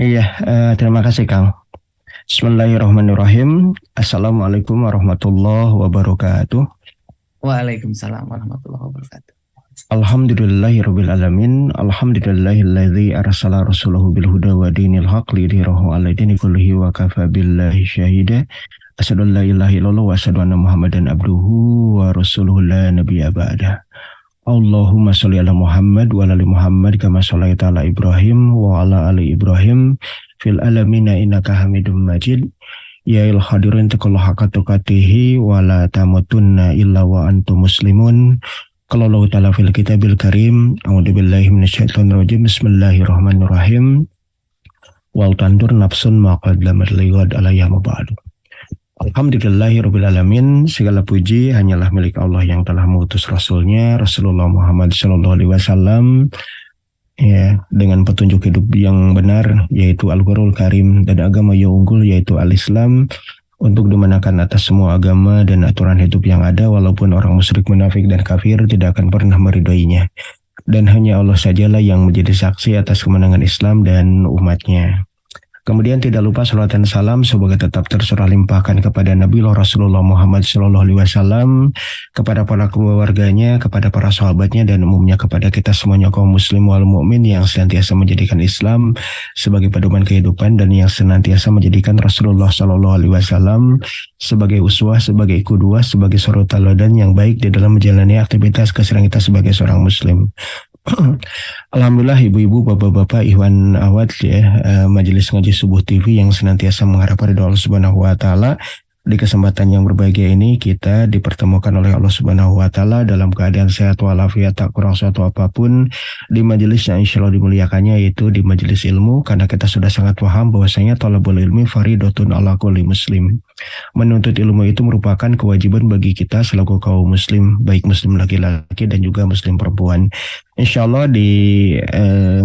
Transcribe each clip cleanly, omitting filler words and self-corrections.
Iya, terima kasih Kang. Bismillahirrahmanirrahim. Assalamualaikum warahmatullahi wabarakatuh. Waalaikumsalam warahmatullahi wabarakatuh. Alhamdulillahirabbil alamin. Alhamdulillahilladzi arsala rasulahu bil huda wa dinil haq lidhirahu 'ala dini kullihi wa kafa billahi syahida. Asyhadu an la ilaha illallah wa asyhadu anna Muhammadan abduhu wa rasuluhu la nabiyya ba'dah. Allahumma sholli ala Muhammad wa ala ali Muhammad kama shallaita ala Ibrahim wa ala ali Ibrahim fil alamina innaka Hamidum Majid. Ya il hadirin taqullah haqqa tuqatihi wa la tamutunna illa wa antum muslimun. Qala Allah ta'ala fil kitabil karim. A'udzu billahi minasyaitonir rajim. Bismillahirrahmanirrahim. Wal tandur nafsun ma qaddamat liwad alayha mabadu. Alhamdulillahirrabbilalamin. Segala puji hanyalah milik Allah yang telah mengutus Rasulnya Rasulullah Muhammad SAW, ya, dengan petunjuk hidup yang benar yaitu Al-Qur'anul Karim, dan agama yang unggul yaitu Al-Islam, untuk dimenangkan atas semua agama dan aturan hidup yang ada, walaupun orang musyrik, munafik dan kafir tidak akan pernah meridhoinya. Dan hanya Allah sajalah yang menjadi saksi atas kemenangan Islam dan umatnya. Kemudian tidak lupa salawat dan salam semoga tetap tercurah limpahkan kepada Nabi Rasulullah Muhammad SAW, kepada para keluarganya, kepada para sahabatnya, dan umumnya kepada kita semuanya kaum muslim wal mukmin yang senantiasa menjadikan Islam sebagai pedoman kehidupan, dan yang senantiasa menjadikan Rasulullah SAW sebagai uswah, sebagai kudwah, sebagai suri tauladan yang baik di dalam menjalani aktivitas keseharian kita sebagai seorang muslim. Alhamdulillah ibu-ibu, bapak-bapak, ikhwan awat, ya, Majelis Ngaji Subuh TV yang senantiasa mengharap ridha Allah Subhanahu wa taala. Di kesempatan yang berbahagia ini kita dipertemukan oleh Allah Subhanahu wa taala dalam keadaan sehat walafiat, tak kurang suatu apapun, di majelis yang insya Allah dimuliakannya, yaitu di majelis ilmu, karena kita sudah sangat paham bahwasanya thalabul ilmi faridatun ala kulli muslim. Menuntut ilmu itu merupakan kewajiban bagi kita selaku kaum muslim, baik muslim laki-laki dan juga muslim perempuan. Insya Allah di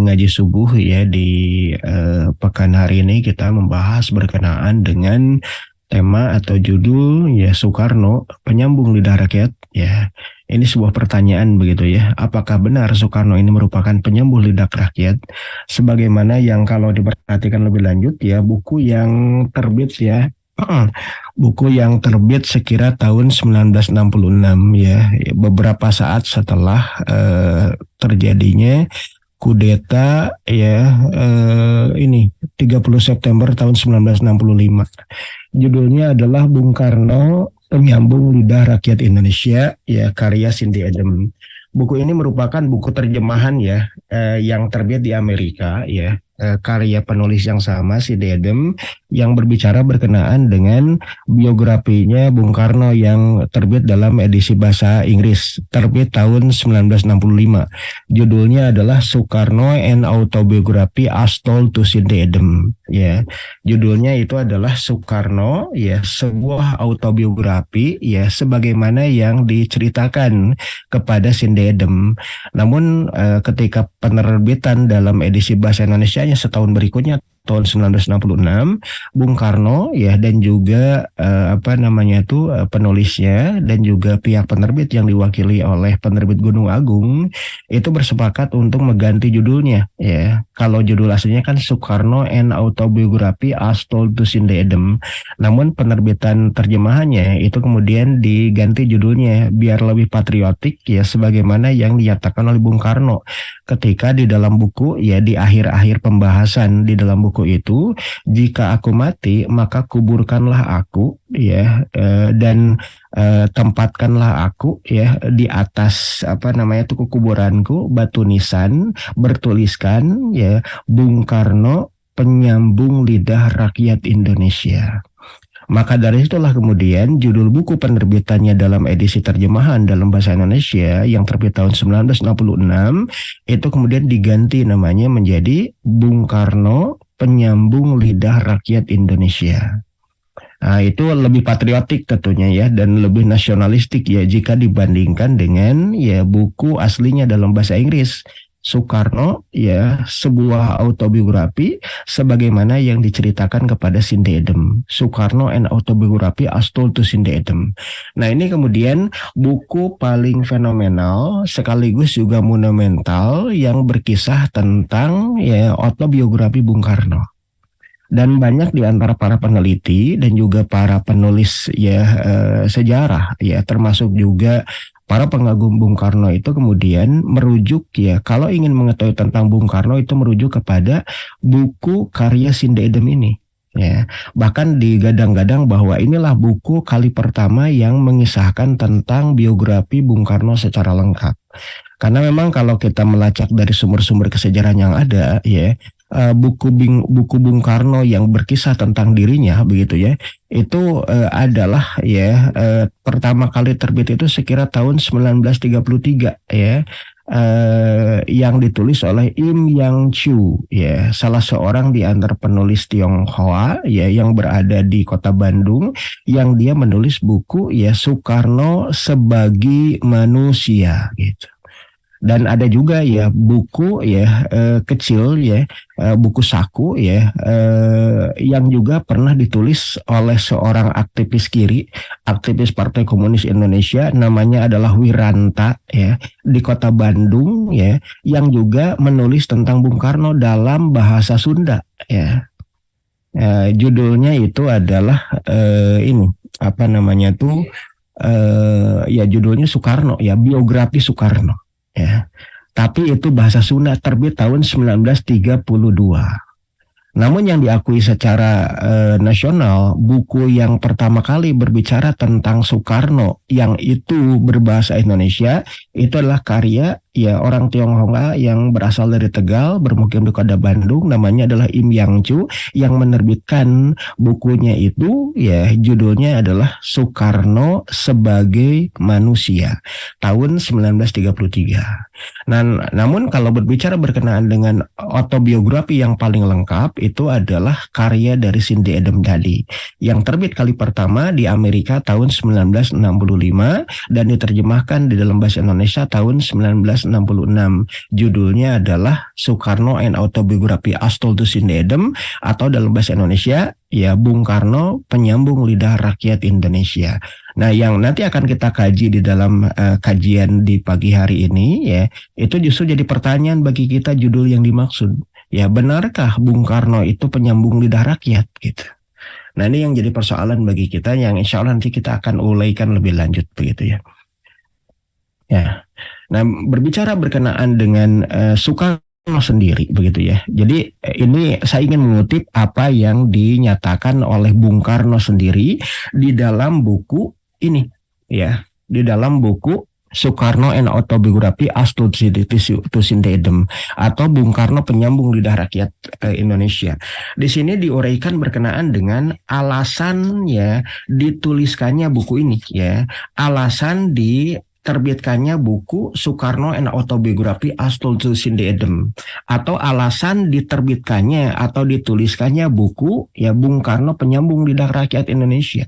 ngaji subuh, ya, di pekan hari ini kita membahas berkenaan dengan tema atau judul, ya, Soekarno penyambung lidah rakyat. Ya, ini sebuah pertanyaan begitu, ya, apakah benar Soekarno ini merupakan penyambung lidah rakyat, sebagaimana yang kalau diperhatikan lebih lanjut, ya, buku yang terbit, ya, buku yang terbit sekira tahun 1966, ya, beberapa saat setelah terjadinya kudeta, ya, ini 30 September tahun 1965. Judulnya adalah Bung Karno Penyambung Lidah Rakyat Indonesia, ya, karya Cindy Adams. Buku ini merupakan buku terjemahan, ya, yang terbit di Amerika, ya, karya penulis yang sama, Cindy Adams, yang berbicara berkenaan dengan biografinya Bung Karno yang terbit dalam edisi bahasa Inggris, terbit tahun 1965. Judulnya adalah Soekarno and Autobiography as Told to Cindy Adams. Ya, judulnya itu adalah Soekarno, ya, sebuah autobiografi, ya, sebagaimana yang diceritakan kepada Cindy Adams. Namun ketika penerbitan dalam edisi bahasa Indonesianya setahun berikutnya, tahun 1966, Bung Karno, ya, dan juga penulisnya dan juga pihak penerbit yang diwakili oleh penerbit Gunung Agung itu bersepakat untuk mengganti judulnya, ya. Kalau judul aslinya kan Soekarno and Autobiography as Told to Cindy Adams. Namun penerbitan terjemahannya itu kemudian diganti judulnya biar lebih patriotik, ya, sebagaimana yang dinyatakan oleh Bung Karno ketika di dalam buku, ya, di akhir-akhir pembahasan di dalam buku itu, jika aku mati maka kuburkanlah aku, ya, dan tempatkanlah aku, ya, di atas kuburanku batu nisan bertuliskan, ya, Bung Karno Penyambung Lidah Rakyat Indonesia. Maka dari itulah kemudian judul buku penerbitannya dalam edisi terjemahan dalam bahasa Indonesia yang terbit tahun 1966 itu kemudian diganti namanya menjadi Bung Karno Penyambung Lidah Rakyat Indonesia. Nah, itu lebih patriotik tentunya, ya, dan lebih nasionalistik, ya, jika dibandingkan dengan, ya, buku aslinya dalam bahasa Inggris Soekarno, ya, sebuah autobiografi sebagaimana yang diceritakan kepada Cindy Adams. Soekarno and Autobiography as Told to Cindy Adams. Nah, ini kemudian buku paling fenomenal sekaligus juga monumental yang berkisah tentang, ya, autobiografi Bung Karno. Dan banyak di antara para peneliti dan juga para penulis sejarah ya, termasuk juga para pengagum Bung Karno itu kemudian merujuk ya, kalau ingin mengetahui tentang Bung Karno itu merujuk kepada buku karya Sinde Edem ini. Ya, bahkan digadang-gadang bahwa inilah buku kali pertama yang mengisahkan tentang biografi Bung Karno secara lengkap. Karena memang kalau kita melacak dari sumber-sumber kesejarahan yang ada, ya, buku Bung Karno yang berkisah tentang dirinya, begitu ya, itu adalah ya pertama kali terbit itu sekira tahun 1933 ya. Yang ditulis oleh Im Yang Chu ya, salah seorang di antara penulis Tionghoa ya yang berada di kota Bandung, yang dia menulis buku ya Soekarno sebagai manusia gitu. Dan ada juga ya buku ya kecil ya, buku saku ya, yang juga pernah ditulis oleh seorang aktivis kiri, aktivis Partai Komunis Indonesia, namanya adalah Wiranta ya, di kota Bandung ya, yang juga menulis tentang Bung Karno dalam bahasa Sunda ya. Judulnya itu adalah ini apa namanya tuh, ya judulnya Soekarno ya, biografi Soekarno ya. Tapi itu bahasa Sunda, terbit tahun 1932. Namun yang diakui secara nasional, buku yang pertama kali berbicara tentang Soekarno yang itu berbahasa Indonesia itu adalah karya ya orang Tionghoa yang berasal dari Tegal, bermukim di kota Bandung, namanya adalah Im Yang Chu, yang menerbitkan bukunya itu ya judulnya adalah Soekarno sebagai Manusia tahun 1933. Nah, namun kalau berbicara berkenaan dengan autobiografi yang paling lengkap itu adalah karya dari Sinde Edem tadi, yang terbit kali pertama di Amerika tahun 1965 dan diterjemahkan di dalam bahasa Indonesia tahun 1966. Judulnya adalah Soekarno and Autobiography as Told to Sinde Edem, atau dalam bahasa Indonesia ya Bung Karno Penyambung Lidah Rakyat Indonesia. Nah, yang nanti akan kita kaji di dalam kajian di pagi hari ini ya, itu justru jadi pertanyaan bagi kita judul yang dimaksud. Ya, benarkah Bung Karno itu penyambung lidah rakyat gitu. Nah, ini yang jadi persoalan bagi kita yang insya Allah nanti kita akan uraikan lebih lanjut begitu ya. Ya. Nah, berbicara berkenaan dengan Soekarno sendiri begitu ya. Jadi ini saya ingin mengutip apa yang dinyatakan oleh Bung Karno sendiri di dalam buku ini ya, di dalam buku Soekarno and Autobiography as Told to Sinde Edem, atau Bung Karno Penyambung Lidah Rakyat Indonesia. Di sini diuraikan berkenaan dengan alasan ya dituliskannya buku ini ya, alasan diterbitkannya buku Soekarno and Autobiography as Told to Sinde Edem, atau alasan diterbitkannya atau dituliskannya buku ya Bung Karno Penyambung Lidah Rakyat Indonesia.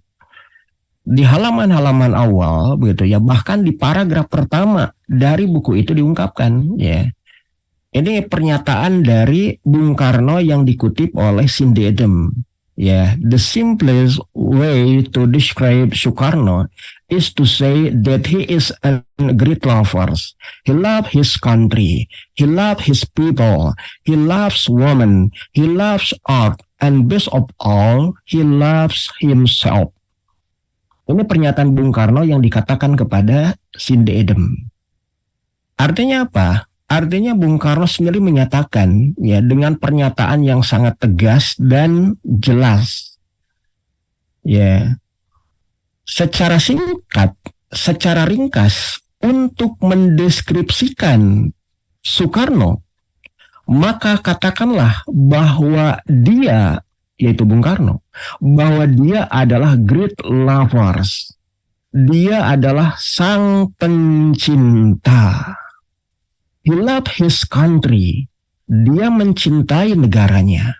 Di halaman-halaman awal begitu ya, bahkan di paragraf pertama dari buku itu diungkapkan ya. Ini pernyataan dari Bung Karno yang dikutip oleh Sinde Edem. Ya, the simplest way to describe Soekarno is to say that he is a great lover. He loves his country, he loves his people, he loves women, he loves art, and best of all, he loves himself. Ini pernyataan Bung Karno yang dikatakan kepada Sinde Edem. Artinya apa? Artinya Bung Karno sendiri menyatakan ya dengan pernyataan yang sangat tegas dan jelas. Ya. Secara singkat, secara ringkas untuk mendeskripsikan Soekarno, maka katakanlah bahwa dia, yaitu Bung Karno, bahwa dia adalah great lovers. Dia adalah sang pencinta. He loved his country. Dia mencintai negaranya.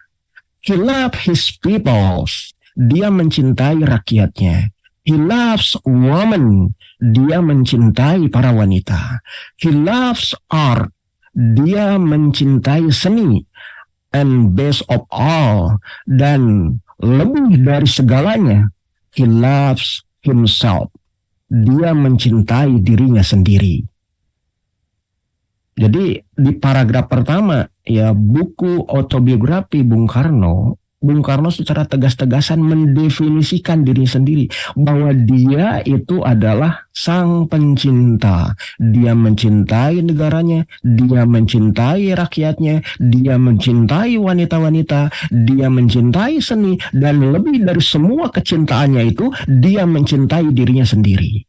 He loved his people. Dia mencintai rakyatnya. He loves women. Dia mencintai para wanita. He loves art. Dia mencintai seni. And best of all, dan lebih dari segalanya, he loves himself. Dia mencintai dirinya sendiri. Jadi di paragraf pertama ya buku autobiografi Bung Karno Bung Karno secara tegas-tegasan mendefinisikan diri sendiri bahwa dia itu adalah sang pencinta. Dia mencintai negaranya, dia mencintai rakyatnya, dia mencintai wanita-wanita, dia mencintai seni, dan lebih dari semua kecintaannya itu, dia mencintai dirinya sendiri.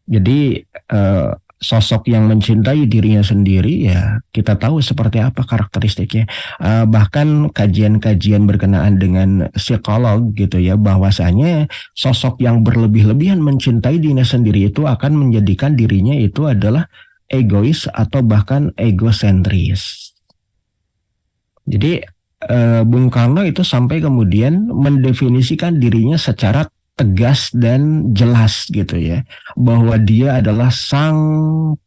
Jadi sosok yang mencintai dirinya sendiri, ya kita tahu seperti apa karakteristiknya. Bahkan kajian-kajian berkenaan dengan psikolog gitu ya, bahwasanya sosok yang berlebih-lebihan mencintai dirinya sendiri itu akan menjadikan dirinya itu adalah egois atau bahkan egosentris. Jadi Bung Karno itu sampai kemudian mendefinisikan dirinya secara tegas dan jelas gitu ya, bahwa dia adalah sang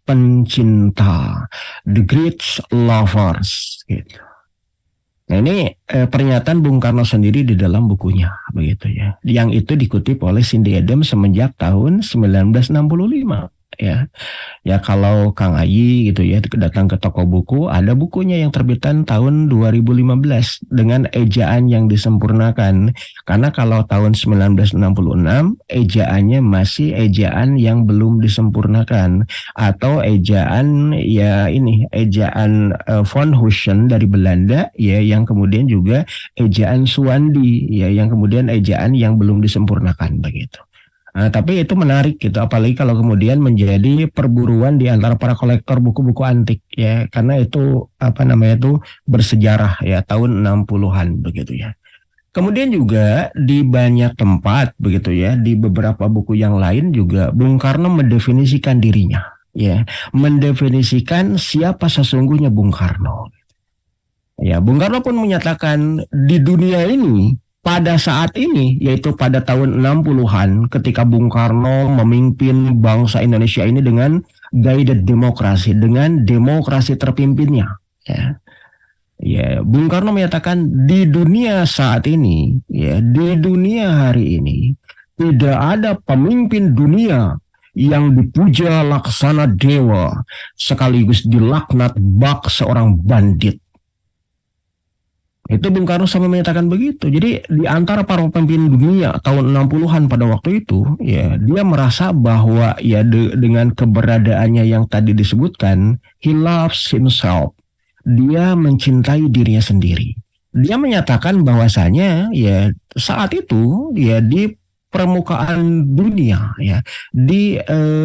pencinta, the great lovers gitu. Nah ini pernyataan Bung Karno sendiri di dalam bukunya begitu ya, yang itu dikutip oleh Cindy Adams semenjak tahun 1965 ya. Ya kalau Kang Ayi gitu ya datang ke toko buku, ada bukunya yang terbitan tahun 2015 dengan ejaan yang disempurnakan. Karena kalau tahun 1966 ejaannya masih ejaan yang belum disempurnakan, atau ejaan ya ini ejaan von Huyshen dari Belanda ya, yang kemudian juga ejaan Suwandi ya, yang kemudian ejaan yang belum disempurnakan begitu. Tapi itu menarik gitu, apalagi kalau kemudian menjadi perburuan di antara para kolektor buku-buku antik ya, karena itu apa namanya itu bersejarah ya, tahun 60-an begitu ya. Kemudian juga di banyak tempat begitu ya, di beberapa buku yang lain juga Bung Karno mendefinisikan dirinya ya, mendefinisikan siapa sesungguhnya Bung Karno. Ya, Bung Karno pun menyatakan di dunia ini pada saat ini, yaitu pada tahun 60-an ketika Bung Karno memimpin bangsa Indonesia ini dengan guided demokrasi, dengan demokrasi terpimpinnya. Ya, ya, Bung Karno menyatakan di dunia saat ini, ya, di dunia hari ini tidak ada pemimpin dunia yang dipuja laksana dewa sekaligus dilaknat bak seorang bandit. Itu Bung Karno sama menyatakan begitu. Jadi di antara para pemimpin dunia tahun 60-an pada waktu itu, ya dia merasa bahwa ya dengan keberadaannya yang tadi disebutkan, he loves himself. Dia mencintai dirinya sendiri. Dia menyatakan bahwasanya ya saat itu ya di permukaan dunia ya, di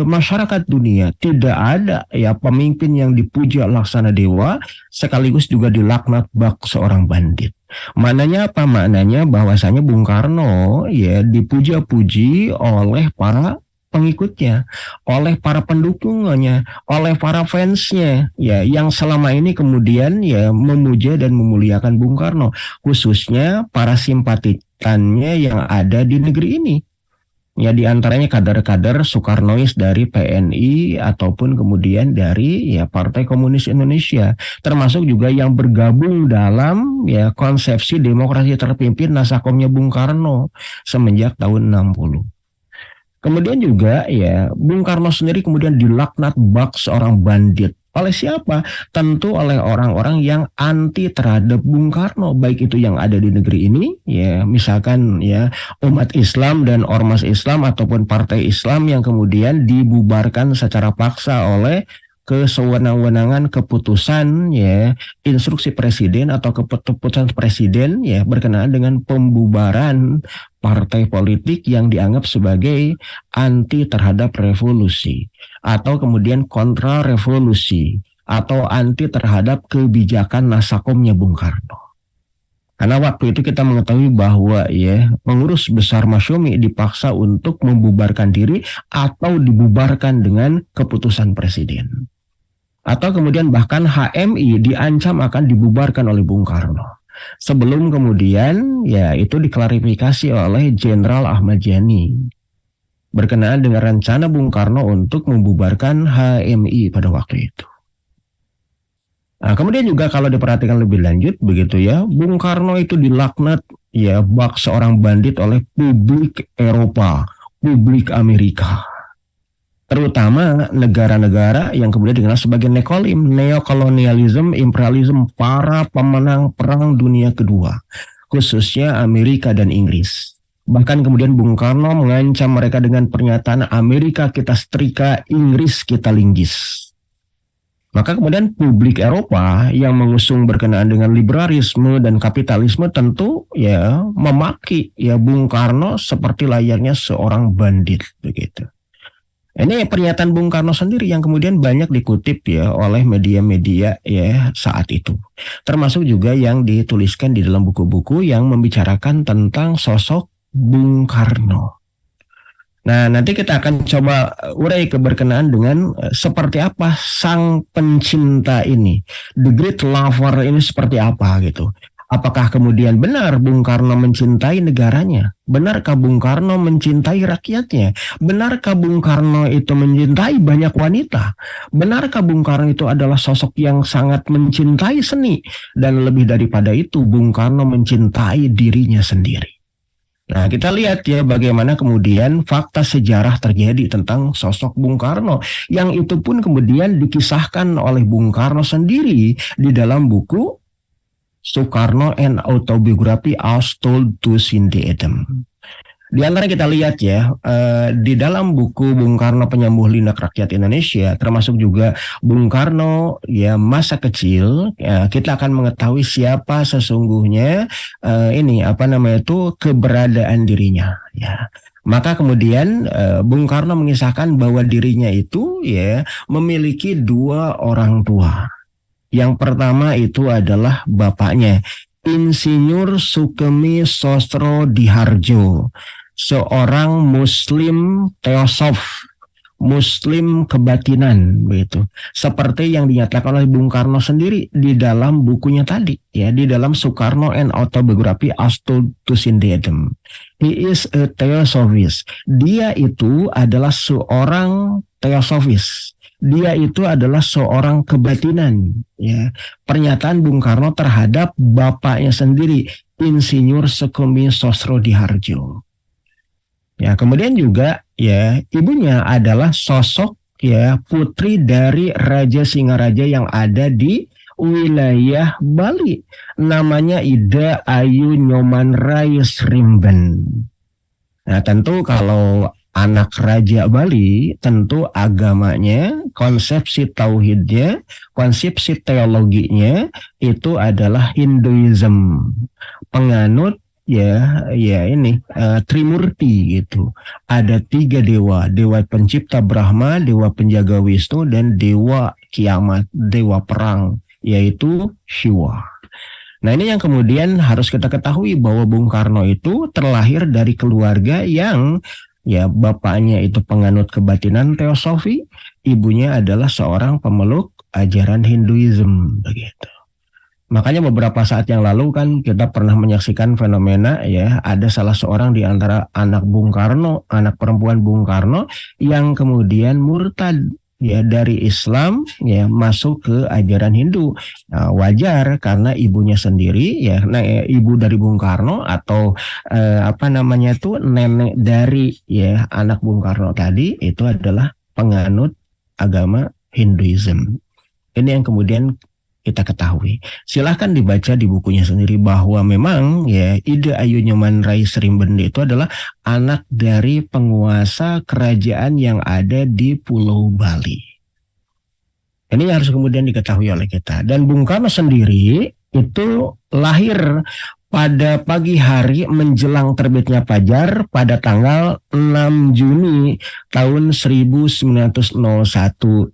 masyarakat dunia tidak ada ya pemimpin yang dipuja laksana dewa sekaligus juga dilaknat bak seorang bandit. Maknanya apa? Maknanya bahwasanya Bung Karno ya dipuja-puji oleh para pengikutnya, oleh para pendukungnya, oleh para fansnya ya, yang selama ini kemudian ya memuja dan memuliakan Bung Karno, khususnya para simpatisannya yang ada di negeri ini. Ya di antaranya kader-kader Soekarnois dari PNI ataupun kemudian dari ya Partai Komunis Indonesia, termasuk juga yang bergabung dalam ya konsepsi demokrasi terpimpin nasakomnya Bung Karno semenjak tahun 60. Kemudian juga ya Bung Karno sendiri kemudian dilaknat bak seorang bandit. Oleh siapa? Tentu oleh orang-orang yang anti terhadap Bung Karno, baik itu yang ada di negeri ini ya, misalkan ya umat Islam dan ormas Islam ataupun partai Islam yang kemudian dibubarkan secara paksa oleh kesewenang-wenangan keputusan ya instruksi presiden atau keputusan presiden ya berkenaan dengan pembubaran partai politik yang dianggap sebagai anti terhadap revolusi atau kemudian kontra revolusi atau anti terhadap kebijakan nasakomnya Bung Karno. Karena waktu itu kita mengetahui bahwa ya pengurus besar Masyumi dipaksa untuk membubarkan diri atau dibubarkan dengan keputusan presiden. Atau kemudian bahkan HMI diancam akan dibubarkan oleh Bung Karno. Sebelum kemudian ya itu diklarifikasi oleh Jenderal Ahmad Yani berkenaan dengan rencana Bung Karno untuk membubarkan HMI pada waktu itu. Nah, kemudian juga kalau diperhatikan lebih lanjut begitu ya, Bung Karno itu dilaknat ya bak seorang bandit oleh publik Eropa, publik Amerika. terutama negara-negara yang kemudian dikenal sebagai neokolonialism, imperialism, para pemenang Perang Dunia Kedua, khususnya Amerika dan Inggris. Bahkan kemudian Bung Karno mengancam mereka dengan pernyataan Amerika kita setrika, Inggris kita linggis. Maka kemudian publik Eropa yang mengusung berkenaan dengan liberalisme dan kapitalisme tentu ya memaki ya Bung Karno seperti layaknya seorang bandit begitu. Ini pernyataan Bung Karno sendiri yang kemudian banyak dikutip ya oleh media-media ya saat itu. Termasuk juga yang dituliskan di dalam buku-buku yang membicarakan tentang sosok Bung Karno. Nah, nanti kita akan coba urai keberkenaan dengan seperti apa sang pencinta ini. The Great Lover ini seperti apa gitu. Apakah kemudian benar Bung Karno mencintai negaranya? Benarkah Bung Karno mencintai rakyatnya? Benarkah Bung Karno itu mencintai banyak wanita? Benarkah Bung Karno itu adalah sosok yang sangat mencintai seni? Dan lebih daripada itu, Bung Karno mencintai dirinya sendiri. Nah, kita lihat ya bagaimana kemudian fakta sejarah terjadi tentang sosok Bung Karno. Yang itu pun kemudian dikisahkan oleh Bung Karno sendiri di dalam buku Soekarno and Autobiography as Told to Cindy Adam. Di antara kita lihat ya, di dalam buku Bung Karno Penyembuh Linak Rakyat Indonesia, termasuk juga Bung Karno ya masa kecil, ya, kita akan mengetahui siapa sesungguhnya keberadaan dirinya. Ya. Maka kemudian Bung Karno mengisahkan bahwa dirinya itu ya memiliki dua orang tua. Yang pertama itu adalah bapaknya, Insinyur Sukemi Sosrodihardjo, seorang Muslim teosof, Muslim kebatinan begitu. Seperti yang dinyatakan oleh Bung Karno sendiri di dalam bukunya tadi, ya, di dalam Soekarno and Autobiography as Told to Cindy Adam. He is a theosophist. Dia itu adalah seorang theosophist. Dia itu adalah seorang kebatinan, ya. Pernyataan Bung Karno terhadap bapaknya sendiri, Insinyur Sukemi Sosrodihardjo. Ya, kemudian juga ya ibunya adalah sosok ya putri dari Raja Singaraja yang ada di wilayah Bali. Namanya Ida Ayu Nyomanrai Srimben. Nah, tentu kalau anak Raja Bali, tentu agamanya, konsepsi tauhidnya, konsepsi teologinya itu adalah Hinduism. Penganut Trimurti gitu. Ada 3 dewa, dewa pencipta Brahma, dewa penjaga Wisnu, dan dewa kiamat, dewa perang, yaitu Shiva. Nah, ini yang kemudian harus kita ketahui bahwa Bung Karno itu terlahir dari keluarga yang ya bapaknya itu penganut kebatinan teosofi, ibunya adalah seorang pemeluk ajaran Hinduism begitu. Makanya beberapa saat yang lalu kan kita pernah menyaksikan fenomena ya, ada salah seorang di antara anak Bung Karno, anak perempuan Bung Karno yang kemudian murtad ya dari Islam ya masuk ke ajaran Hindu. Nah, wajar karena ibunya sendiri ya, ibu dari Bung Karno atau nenek dari ya anak Bung Karno tadi itu adalah penganut agama Hinduism. Ini yang kemudian kita ketahui. Silahkan dibaca di bukunya sendiri bahwa memang ya Ida Ayu Nyomanrai Srimben itu adalah anak dari penguasa kerajaan yang ada di Pulau Bali. Ini harus kemudian diketahui oleh kita. Dan Bung Karno sendiri itu lahir pada pagi hari menjelang terbitnya fajar pada tanggal 6 Juni tahun 1901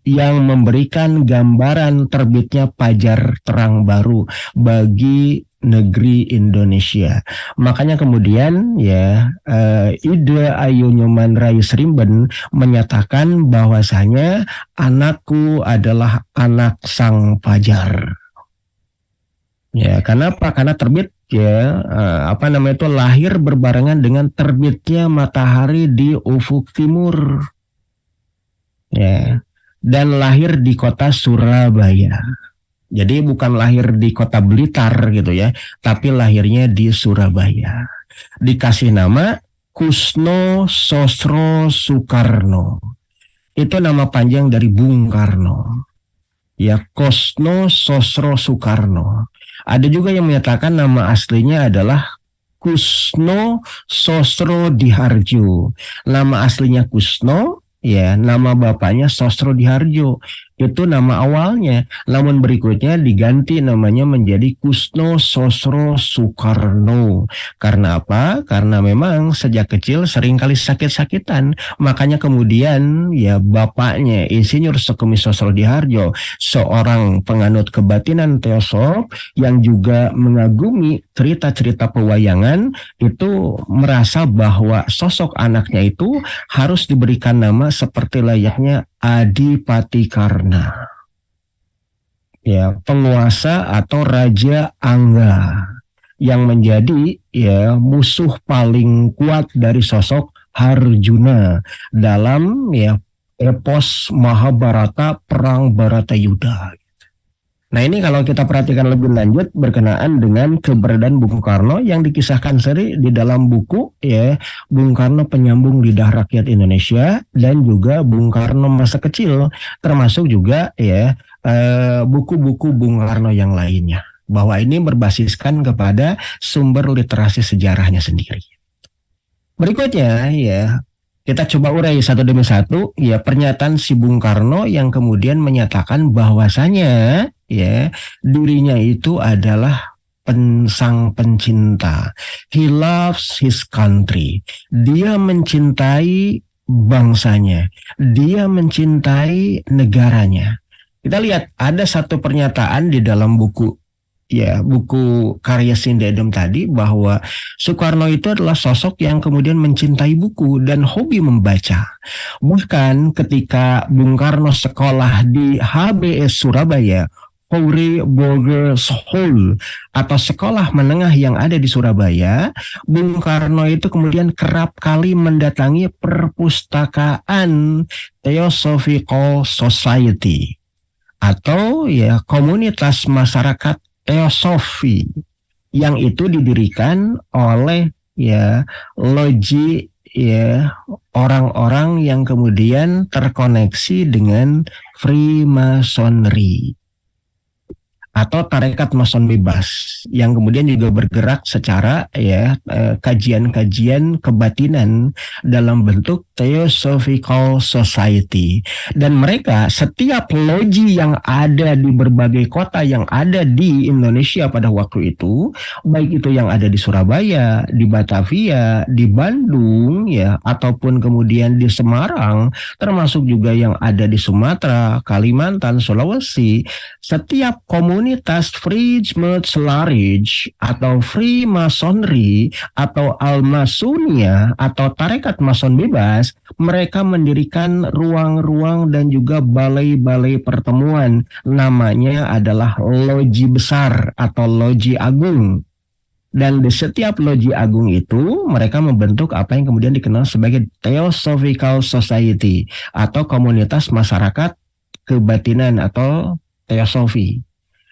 yang memberikan gambaran terbitnya fajar terang baru bagi negeri Indonesia. Makanya kemudian ya Ida Ayu Nyomanrai Srimben menyatakan bahwasanya anakku adalah anak sang fajar. Ya, kenapa? Karena terbit ya lahir berbarengan dengan terbitnya matahari di ufuk timur. Ya. Dan lahir di kota Surabaya. Jadi bukan lahir di kota Blitar gitu ya, tapi lahirnya di Surabaya. Dikasih nama Kusno Sosro Soekarno. Itu nama panjang dari Bung Karno. Ya, Kosno Sosro Soekarno. Ada juga yang menyatakan nama aslinya adalah Kusno Sosro Diharjo. Nama aslinya Kusno, ya, nama bapaknya Sosro Diharjo. Itu nama awalnya. Namun berikutnya diganti namanya menjadi Kusno Sosro Soekarno. Karena apa? Karena memang sejak kecil seringkali sakit-sakitan. Makanya kemudian ya bapaknya Insinyur Sukemi Sosro Diharjo, seorang penganut kebatinan teosof yang juga mengagumi cerita-cerita pewayangan, itu merasa bahwa sosok anaknya itu harus diberikan nama seperti layaknya Adipati Karna, ya, penguasa atau Raja Angga yang menjadi ya musuh paling kuat dari sosok Harjuna dalam ya epos Mahabharata Perang Baratayuda. Nah, ini kalau kita perhatikan lebih lanjut berkenaan dengan keberadaan Bung Karno yang dikisahkan seri di dalam buku ya, Bung Karno Penyambung Lidah Rakyat Indonesia, dan juga Bung Karno Masa Kecil, termasuk juga ya buku-buku Bung Karno yang lainnya, bahwa ini berbasiskan kepada sumber literasi sejarahnya sendiri. Berikutnya ya, kita coba urai satu demi satu ya pernyataan si Bung Karno yang kemudian menyatakan bahwasanya ya dirinya itu adalah sang pencinta. He loves his country. Dia mencintai bangsanya. Dia mencintai negaranya. Kita lihat ada satu pernyataan di dalam buku karya Sinda Edom tadi, bahwa Soekarno itu adalah sosok yang kemudian mencintai buku dan hobi membaca. Bahkan ketika Bung Karno sekolah di HBS Surabaya, Houri Burger School, atau sekolah menengah yang ada di Surabaya, Bung Karno itu kemudian kerap kali mendatangi perpustakaan Theosophical Society atau ya komunitas masyarakat teosofi yang itu didirikan oleh ya loji ya orang-orang yang kemudian terkoneksi dengan Freemasonry atau tarekat mason bebas yang kemudian juga bergerak secara ya kajian-kajian kebatinan dalam bentuk Theosophical Society. Dan mereka setiap loji yang ada di berbagai kota yang ada di Indonesia pada waktu itu, baik itu yang ada di Surabaya, di Batavia, di Bandung ya, ataupun kemudian di Semarang, termasuk juga yang ada di Sumatera, Kalimantan, Sulawesi, setiap komunitas Vrijmetselaarij atau Freemasonry atau Almasunia atau tarekat mason bebas, mereka mendirikan ruang-ruang dan juga balai-balai pertemuan. Namanya adalah loji besar atau loji agung. Dan di setiap loji agung itu mereka membentuk apa yang kemudian dikenal sebagai Theosophical Society atau komunitas masyarakat kebatinan atau teosofi.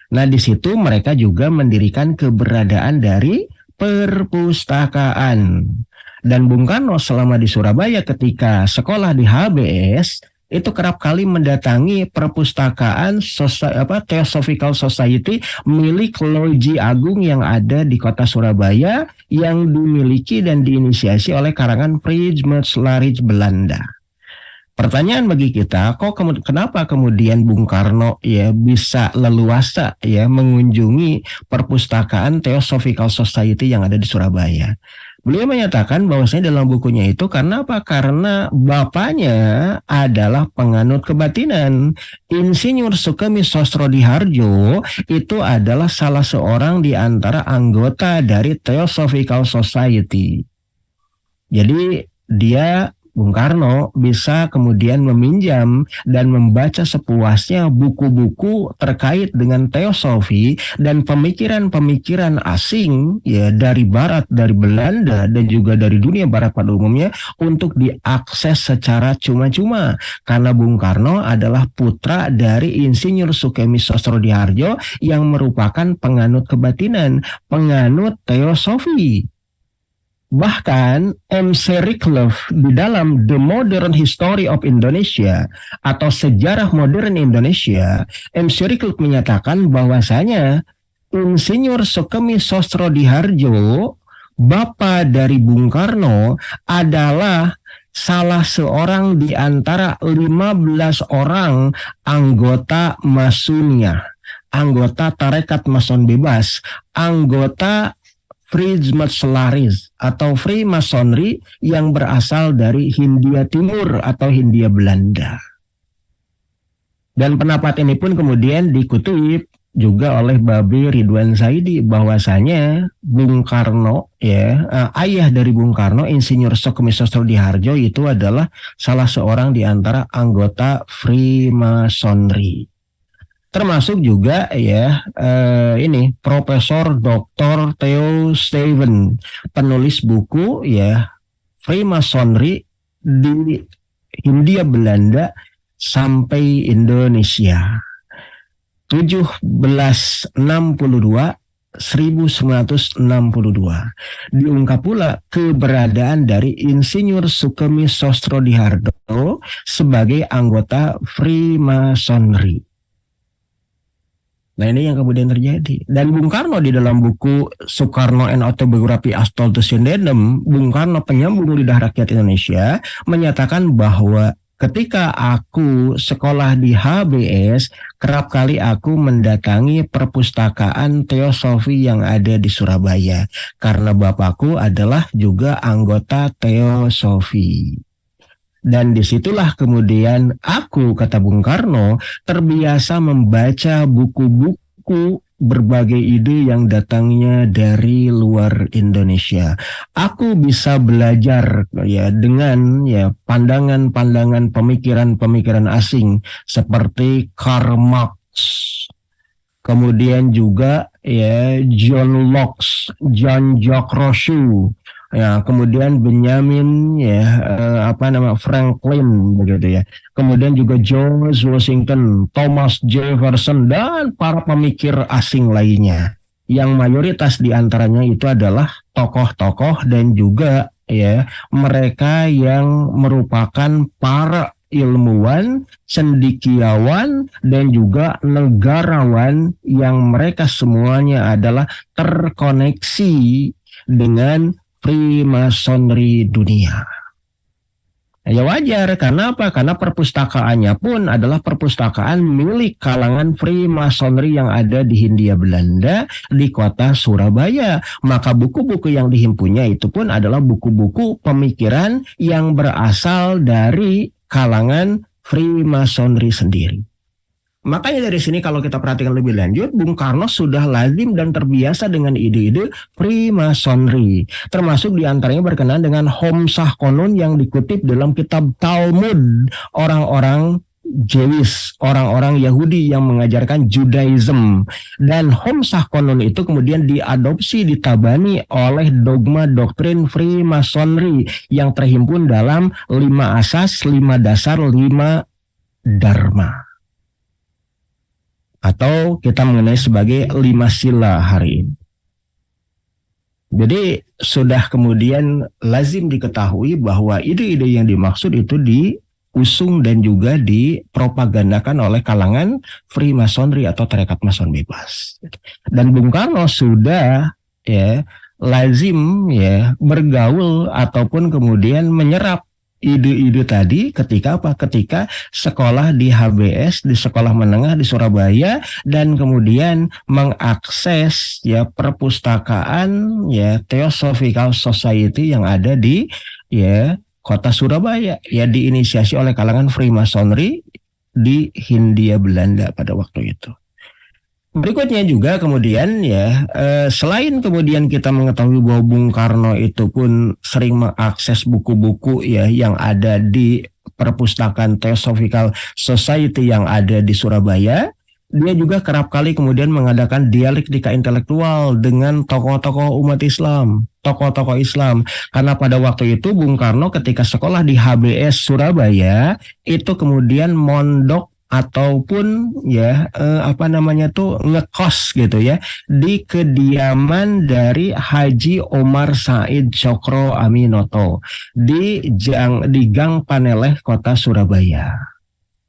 Nah, di situ mereka juga mendirikan keberadaan dari perpustakaan. Dan Bung Karno selama di Surabaya ketika sekolah di HBS itu kerap kali mendatangi perpustakaan Theosophical Society milik Loji Agung yang ada di kota Surabaya yang dimiliki dan diinisiasi oleh karangan Vrijmetselaarij Belanda. Pertanyaan bagi kita, kenapa kemudian Bung Karno ya bisa leluasa ya mengunjungi perpustakaan Theosophical Society yang ada di Surabaya? Beliau menyatakan bahwasanya dalam bukunya itu karena apa? Karena bapaknya adalah penganut kebatinan. Insinyur Sukemi Sosro Diharjo itu adalah salah seorang di antara anggota dari Theosophical Society. Jadi dia Bung Karno bisa kemudian meminjam dan membaca sepuasnya buku-buku terkait dengan teosofi dan pemikiran-pemikiran asing ya dari barat, dari Belanda dan juga dari dunia barat pada umumnya untuk diakses secara cuma-cuma, karena Bung Karno adalah putra dari Insinyur Sukemi Sosro Diharjo yang merupakan penganut kebatinan, penganut teosofi. Bahkan MC Rickleff di dalam The Modern History of Indonesia atau Sejarah Modern Indonesia, MC Rickleff menyatakan bahwasanya Insinyur Sukemi Sostrodihardjo, bapak dari Bung Karno, adalah salah seorang di antara 15 orang anggota Masunia, anggota Tarekat Mason Bebas, anggota Freemasonry atau Freemasonry yang berasal dari Hindia Timur atau Hindia Belanda. Dan pendapat ini pun kemudian dikutip juga oleh Babe Ridwan Saidi bahwasanya Bung Karno ayah dari Bung Karno, Insinyur Sukemi Sostrodihardjo, itu adalah salah seorang di antara anggota Freemasonry. Termasuk juga ini Profesor Dr. Theo Steven, penulis buku Freemasonry di Hindia Belanda sampai Indonesia 1762 1962. Diungkap pula keberadaan dari Insinyur Sukemi Sostrodihardjo sebagai anggota Freemasonry. Nah, ini yang kemudian terjadi. Dan Bung Karno di dalam buku Soekarno and Autobiography Astolfus Yundendem, Bung Karno, penyambung lidah rakyat Indonesia, menyatakan bahwa ketika aku sekolah di HBS, kerap kali aku mendatangi perpustakaan teosofi yang ada di Surabaya. Karena bapakku adalah juga anggota teosofi. Dan disitulah kemudian aku, kata Bung Karno, terbiasa membaca buku-buku berbagai ide yang datangnya dari luar Indonesia. Aku bisa belajar dengan pandangan-pandangan pemikiran-pemikiran asing seperti Karl Marx, kemudian juga John Locke, Jean-Jacques Rousseau, kemudian Benjamin Franklin begitu ya. Kemudian juga George Washington, Thomas Jefferson, dan para pemikir asing lainnya. Yang mayoritas diantaranya itu adalah tokoh-tokoh dan juga mereka yang merupakan para ilmuwan, cendekiawan, dan juga negarawan yang mereka semuanya adalah terkoneksi dengan Freemasonry dunia. Ya wajar, karena apa? Karena perpustakaannya pun adalah perpustakaan milik kalangan Freemasonry yang ada di Hindia Belanda di kota Surabaya. Maka buku-buku yang dihimpunnya itu pun adalah buku-buku pemikiran yang berasal dari kalangan Freemasonry sendiri. Makanya dari sini kalau kita perhatikan lebih lanjut, Bung Karno sudah lazim dan terbiasa dengan ide-ide Freemasonry. Termasuk diantaranya berkenaan dengan Homsah Konun yang dikutip dalam kitab Talmud orang-orang Jewish, orang-orang Yahudi yang mengajarkan Judaism. Dan Homsah Konun itu kemudian diadopsi, ditabani oleh dogma doktrin Freemasonry yang terhimpun dalam 5 asas, 5 dasar, 5 dharma. Atau kita mengenai sebagai 5 sila hari ini. Jadi sudah kemudian lazim diketahui bahwa ide-ide yang dimaksud itu diusung dan juga dipropagandakan oleh kalangan Freemasonry atau Tarekat Mason Bebas. Dan Bung Karno sudah lazim bergaul ataupun kemudian menyerap ide-ide tadi ketika apa? Ketika sekolah di HBS, di sekolah menengah di Surabaya, dan kemudian mengakses perpustakaan Theosophical Society yang ada di kota Surabaya, diinisiasi oleh kalangan Freemasonry di Hindia Belanda pada waktu itu. Berikutnya juga kemudian selain kemudian kita mengetahui bahwa Bung Karno itu pun sering mengakses buku-buku yang ada di perpustakaan Theosophical Society yang ada di Surabaya, dia juga kerap kali kemudian mengadakan dialektika intelektual dengan tokoh-tokoh umat Islam, tokoh-tokoh Islam. Karena pada waktu itu Bung Karno ketika sekolah di HBS Surabaya itu kemudian mondok ataupun ngekos gitu ya di kediaman dari Haji Omar Said Cokro Aminoto di Gang Paneleh, Kota Surabaya.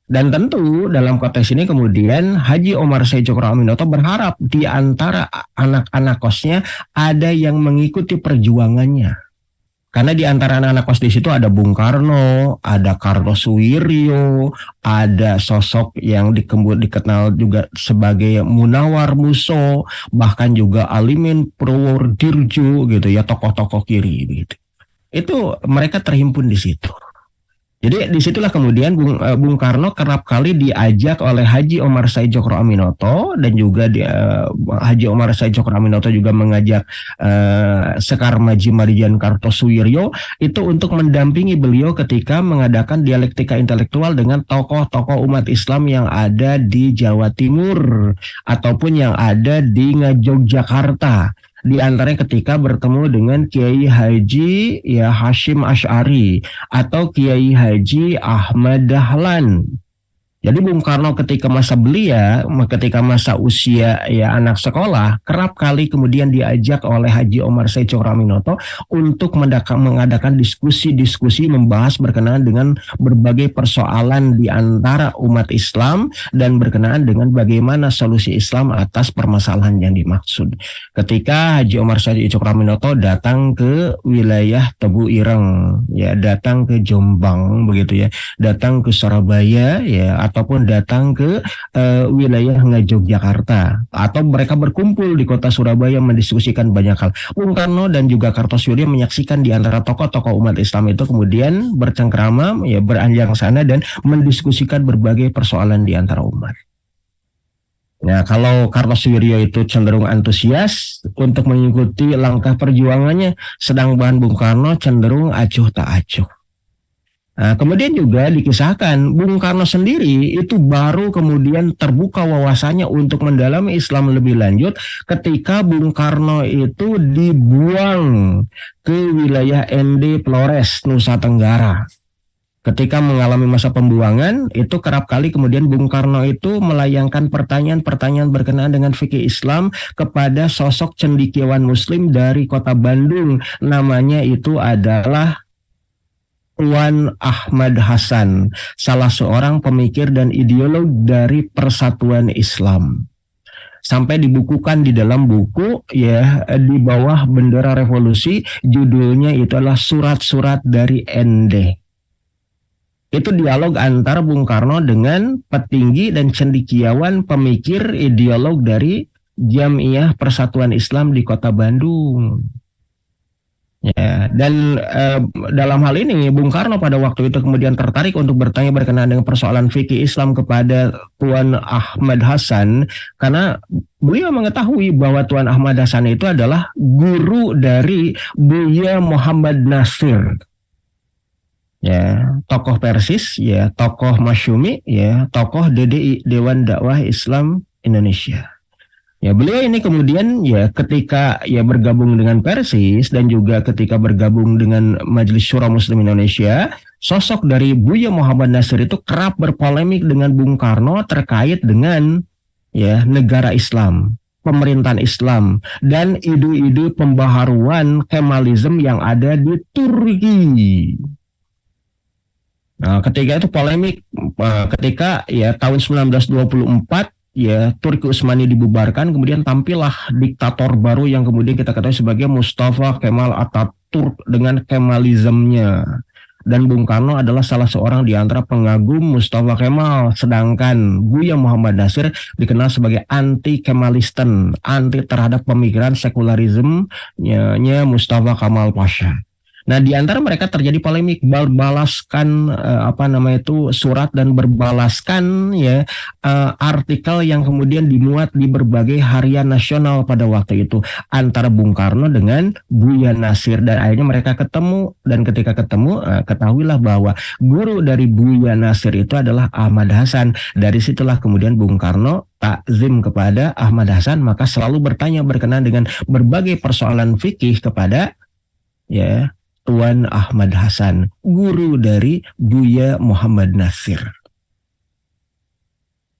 Dan tentu dalam konteks ini kemudian Haji Omar Said Cokro Aminoto berharap di antara anak-anak kosnya ada yang mengikuti perjuangannya. Karena di antara anak-anak kos di situ ada Bung Karno, ada Kartosuwiryo, ada sosok yang dikenal juga sebagai Munawar Muso, bahkan juga Alimin Purwodirjo gitu ya, tokoh-tokoh kiri gitu. Itu mereka terhimpun di situ. Jadi disitulah kemudian Bung Karno kerap kali diajak oleh Haji Omar Said Cokro Aminoto, dan juga Haji Omar Said Cokro Aminoto juga mengajak Sekar Maji Marijan Kartosuwiryo itu untuk mendampingi beliau ketika mengadakan dialektika intelektual dengan tokoh-tokoh umat Islam yang ada di Jawa Timur ataupun yang ada di Yogyakarta. Di antaranya ketika bertemu dengan Kiai Haji Hashim Asy'ari atau Kiai Haji Ahmad Dahlan. Jadi Bung Karno ketika masa belia, ketika masa usia anak sekolah, kerap kali kemudian diajak oleh Haji Omar Said Cokro Aminoto untuk mengadakan diskusi-diskusi membahas berkenaan dengan berbagai persoalan di antara umat Islam dan berkenaan dengan bagaimana solusi Islam atas permasalahan yang dimaksud. Ketika Haji Omar Said Cokro Aminoto datang ke wilayah Tebu Ireng, datang ke Jombang begitu ya, datang ke Surabaya ataupun datang ke wilayah Yogyakarta, atau mereka berkumpul di kota Surabaya mendiskusikan banyak hal. Bung Karno dan juga Kartosuwiryo menyaksikan di antara tokoh-tokoh umat Islam itu kemudian bercengkrama, beranjak sana dan mendiskusikan berbagai persoalan di antara umat. Nah, kalau Kartosuwiryo itu cenderung antusias untuk mengikuti langkah perjuangannya, sedang Bung Karno cenderung acuh tak acuh. Nah, kemudian juga dikisahkan Bung Karno sendiri itu baru kemudian terbuka wawasannya untuk mendalami Islam lebih lanjut ketika Bung Karno itu dibuang ke wilayah ND Flores, Nusa Tenggara. Ketika mengalami masa pembuangan, itu kerap kali kemudian Bung Karno itu melayangkan pertanyaan-pertanyaan berkenaan dengan fikih Islam kepada sosok cendekiawan Muslim dari kota Bandung. Namanya itu adalah Tuan Ahmad Hasan, salah seorang pemikir dan ideolog dari Persatuan Islam. Sampai dibukukan di dalam buku di bawah bendera revolusi, judulnya itu adalah Surat-Surat dari ND. Itu dialog antara Bung Karno dengan petinggi dan cendekiawan pemikir ideolog dari Jamiah Persatuan Islam di kota Bandung. Ya, dan dalam hal ini Bung Karno pada waktu itu kemudian tertarik untuk bertanya berkenaan dengan persoalan fikih Islam kepada Tuan Ahmad Hasan, karena beliau mengetahui bahwa Tuan Ahmad Hasan itu adalah guru dari Buya Muhammad Nasir. Ya, tokoh Persis, tokoh Masyumi, tokoh DDI, Dewan Dakwah Islam Indonesia. Beliau ini kemudian ketika bergabung dengan Persis dan juga ketika bergabung dengan Majelis Syura Muslim Indonesia, sosok dari Buya Muhammad Nasir itu kerap berpolemik dengan Bung Karno terkait dengan negara Islam, pemerintahan Islam, dan ide-ide pembaharuan Kemalisme yang ada di Turki. Nah, ketika itu polemik, ketika tahun 1924 Turki Utsmani dibubarkan, kemudian tampillah diktator baru yang kemudian kita ketahui sebagai Mustafa Kemal Atatürk dengan Kemalismenya. Dan Bung Karno adalah salah seorang di antara pengagum Mustafa Kemal, sedangkan Buya Muhammad Nasir dikenal sebagai anti-Kemalisten, anti terhadap pemikiran sekularismenya Mustafa Kemal Pasha. Nah, di antara mereka terjadi polemik, berbalaskan surat dan berbalaskan artikel yang kemudian dimuat di berbagai harian nasional pada waktu itu antara Bung Karno dengan Buya Nasir, dan akhirnya mereka ketemu, dan ketika ketemu ketahuilah bahwa guru dari Buya Nasir itu adalah Ahmad Hasan. Dari situlah kemudian Bung Karno takzim kepada Ahmad Hasan, maka selalu bertanya berkenaan dengan berbagai persoalan fikih kepada Tuan Ahmad Hasan, guru dari Buya Muhammad Nasir.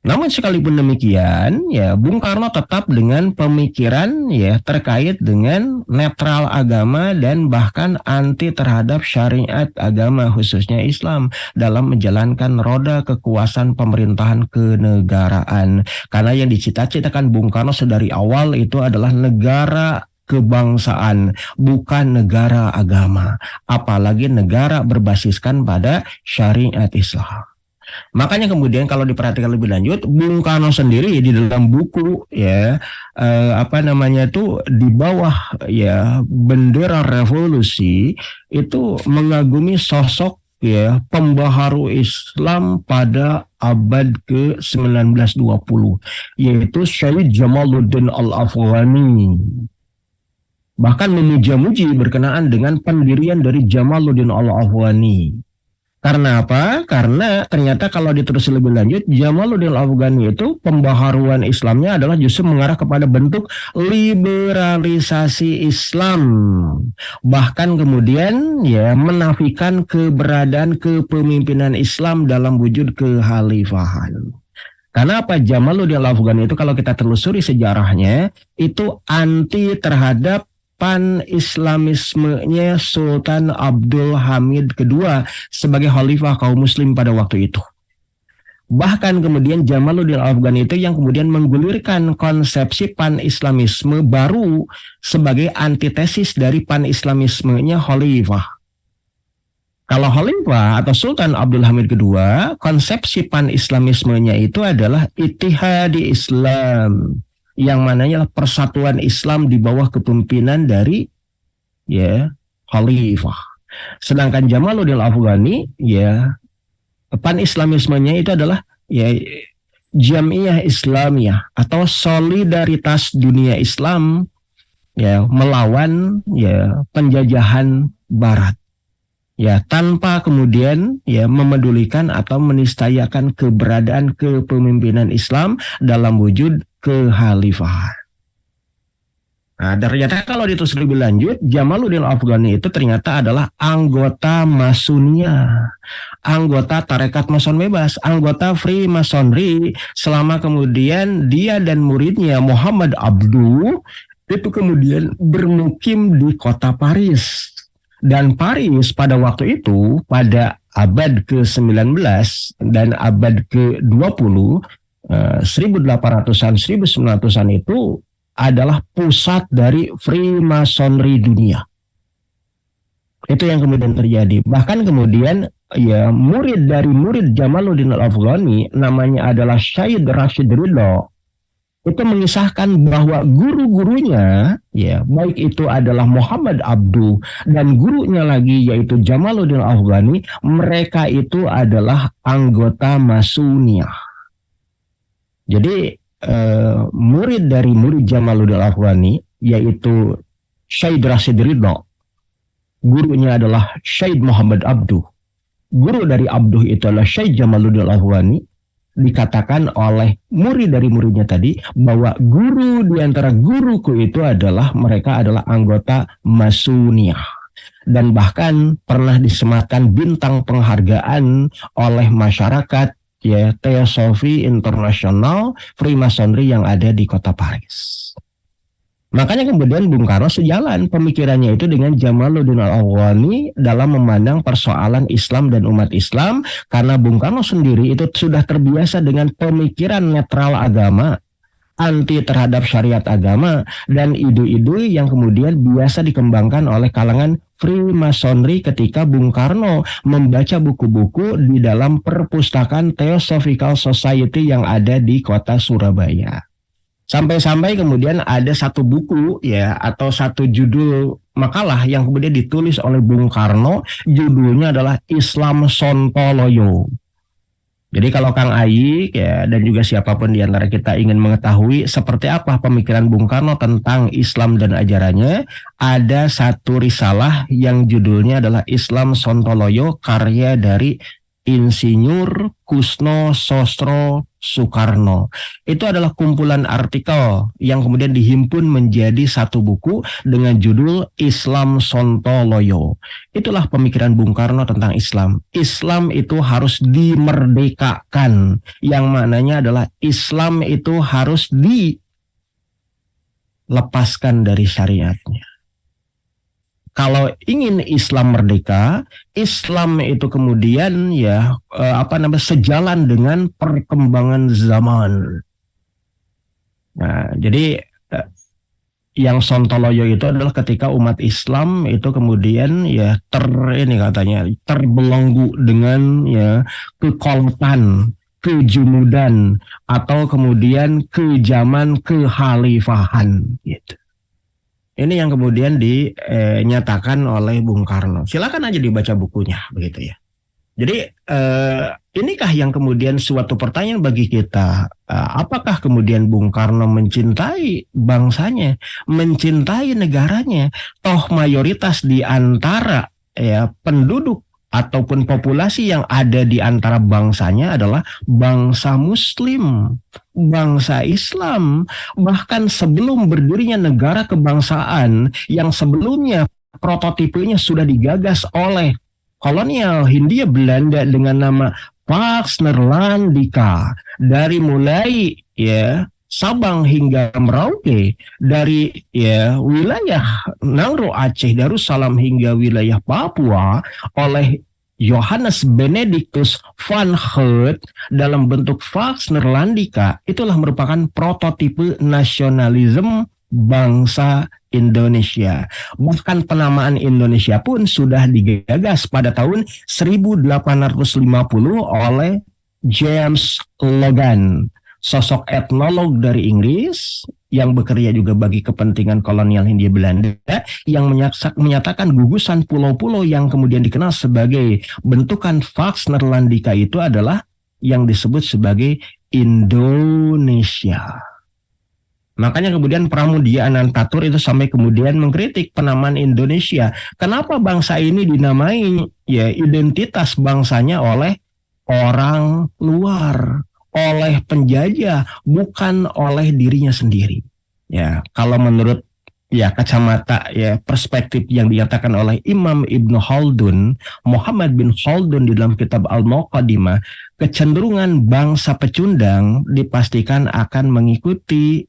Namun sekalipun demikian, ya Bung Karno tetap dengan pemikiran ya terkait dengan netral agama dan bahkan anti terhadap syariat agama khususnya Islam dalam menjalankan roda kekuasaan pemerintahan kenegaraan. Karena yang dicita-citakan Bung Karno sedari awal itu adalah negara kebangsaan, bukan negara agama, apalagi negara berbasiskan pada syariat Islam. Makanya kemudian kalau diperhatikan lebih lanjut, Bung Karno sendiri di dalam buku ya di bawah ya bendera revolusi itu mengagumi sosok ya pembaharu Islam pada abad ke-1920 yaitu Syed Jamaluddin Al-Afghani. Bahkan memuja-muji berkenaan dengan pendirian dari Jamaluddin Al-Afghani. Karena apa? Karena ternyata kalau diterus lebih lanjut, Jamaluddin Al-Afghani itu pembaharuan Islamnya adalah justru mengarah kepada bentuk liberalisasi Islam. Bahkan kemudian ya menafikan keberadaan kepemimpinan Islam dalam wujud kekhalifahan. Karena apa? Jamaluddin Al-Afghani itu kalau kita telusuri sejarahnya, itu anti terhadap pan-islamismenya Sultan Abdul Hamid II sebagai khalifah kaum muslim pada waktu itu. Bahkan kemudian Jamaluddin Al-Afghani itu yang kemudian menggulirkan konsepsi pan-islamisme baru sebagai antitesis dari pan-islamismenya khalifah. Kalau khalifah atau Sultan Abdul Hamid II, konsepsi pan-islamismenya itu adalah ittihadi Islam, yang mananya persatuan Islam di bawah kepemimpinan dari ya khalifah. Sedangkan Jamaluddin Al-Afghani ya pan-islamismenya itu adalah ya Jamiah Islamiyah atau solidaritas dunia Islam ya melawan ya penjajahan barat. Ya tanpa kemudian ya memedulikan atau menistayakan keberadaan kepemimpinan Islam dalam wujud kekhalifahan. Nah, ternyata kalau diterus lebih lanjut, Jamaluddin Al-Afghani itu ternyata adalah anggota Masonia, anggota Tarekat Mason Bebas, anggota Freemasonry, selama kemudian dia dan muridnya Muhammad Abduh itu kemudian bermukim di kota Paris. Dan Paris pada waktu itu, pada abad ke-19 dan abad ke-20, 1800-an, 1900-an itu adalah pusat dari Freemasonry dunia. Itu yang kemudian terjadi. Bahkan kemudian ya murid dari murid Jamaluddin Al-Afghani namanya adalah Syed Rashid Ridho. Itu mengisahkan bahwa guru-gurunya ya baik itu adalah Muhammad Abduh dan gurunya lagi yaitu Jamaluddin Al-Afghani, mereka itu adalah anggota Masonia. Jadi murid dari murid Jamaluddin Al-Afghani yaitu Syed Rashid Ridho, gurunya adalah Syed Muhammad Abduh. Guru dari Abduh itu adalah Syed Jamaluddin Al-Afghani. Dikatakan oleh murid dari muridnya tadi bahwa guru di antara guruku itu adalah mereka adalah anggota Masonia. Dan bahkan pernah disematkan bintang penghargaan oleh masyarakat ya Teosofi Internasional Freemasonry yang ada di kota Paris. Makanya kemudian Bung Karno sejalan pemikirannya itu dengan Jamaluddin Al-Afghani dalam memandang persoalan Islam dan umat Islam, karena Bung Karno sendiri itu sudah terbiasa dengan pemikiran netral agama, anti terhadap syariat agama, dan ide-ide yang kemudian biasa dikembangkan oleh kalangan Freemasonry ketika Bung Karno membaca buku-buku di dalam perpustakaan Theosophical Society yang ada di kota Surabaya. Sampai-sampai kemudian ada satu buku ya atau satu judul makalah yang kemudian ditulis oleh Bung Karno, judulnya adalah Islam Sontoloyo. Jadi kalau Kang Ayi ya dan juga siapapun di antara kita ingin mengetahui seperti apa pemikiran Bung Karno tentang Islam dan ajarannya, ada satu risalah yang judulnya adalah Islam Sontoloyo karya dari Insinyur Kusno Sostro Soekarno. Itu adalah kumpulan artikel yang kemudian dihimpun menjadi satu buku dengan judul Islam Sontoloyo. Itulah pemikiran Bung Karno tentang Islam. Islam itu harus dimerdekakan, yang maknanya adalah Islam itu harus dilepaskan dari syariatnya. Kalau ingin Islam merdeka, Islam itu kemudian sejalan dengan perkembangan zaman. Nah, jadi yang Sontoloyo itu adalah ketika umat Islam itu kemudian terbelenggu dengan kekolotan, kejumudan, atau kemudian kejaman kekhalifahan gitu. Ini yang kemudian dinyatakan oleh Bung Karno. Silakan aja dibaca bukunya, begitu ya. Jadi inikah yang kemudian suatu pertanyaan bagi kita, apakah kemudian Bung Karno mencintai bangsanya, mencintai negaranya? Toh mayoritas di antara penduduk ataupun populasi yang ada di antara bangsanya adalah bangsa Muslim, bangsa Islam. Bahkan sebelum berdirinya negara kebangsaan yang sebelumnya prototipenya sudah digagas oleh kolonial Hindia Belanda dengan nama Pax Nerlandika, dari mulai Sabang hingga Merauke, dari wilayah Nangro Aceh, Darussalam hingga wilayah Papua oleh Johannes Benedictus van Heert dalam bentuk Pax Nerlandika. Itulah merupakan prototipe nasionalisme bangsa Indonesia. Bahkan penamaan Indonesia pun sudah digagas pada tahun 1850 oleh James Logan, sosok etnolog dari Inggris yang bekerja juga bagi kepentingan kolonial Hindia Belanda, yang menyatakan gugusan pulau-pulau yang kemudian dikenal sebagai bentukan Pax Nerlandika itu adalah yang disebut sebagai Indonesia. Makanya kemudian Pramudia Anantatur itu sampai kemudian mengkritik penamaan Indonesia. Kenapa bangsa ini dinamai identitas bangsanya oleh orang luar, oleh penjajah, bukan oleh dirinya sendiri. Ya, kalau menurut kacamata perspektif yang dinyatakan oleh Imam Ibnu Khaldun, Muhammad bin Khaldun di dalam kitab Al-Muqaddimah, kecenderungan bangsa pecundang dipastikan akan mengikuti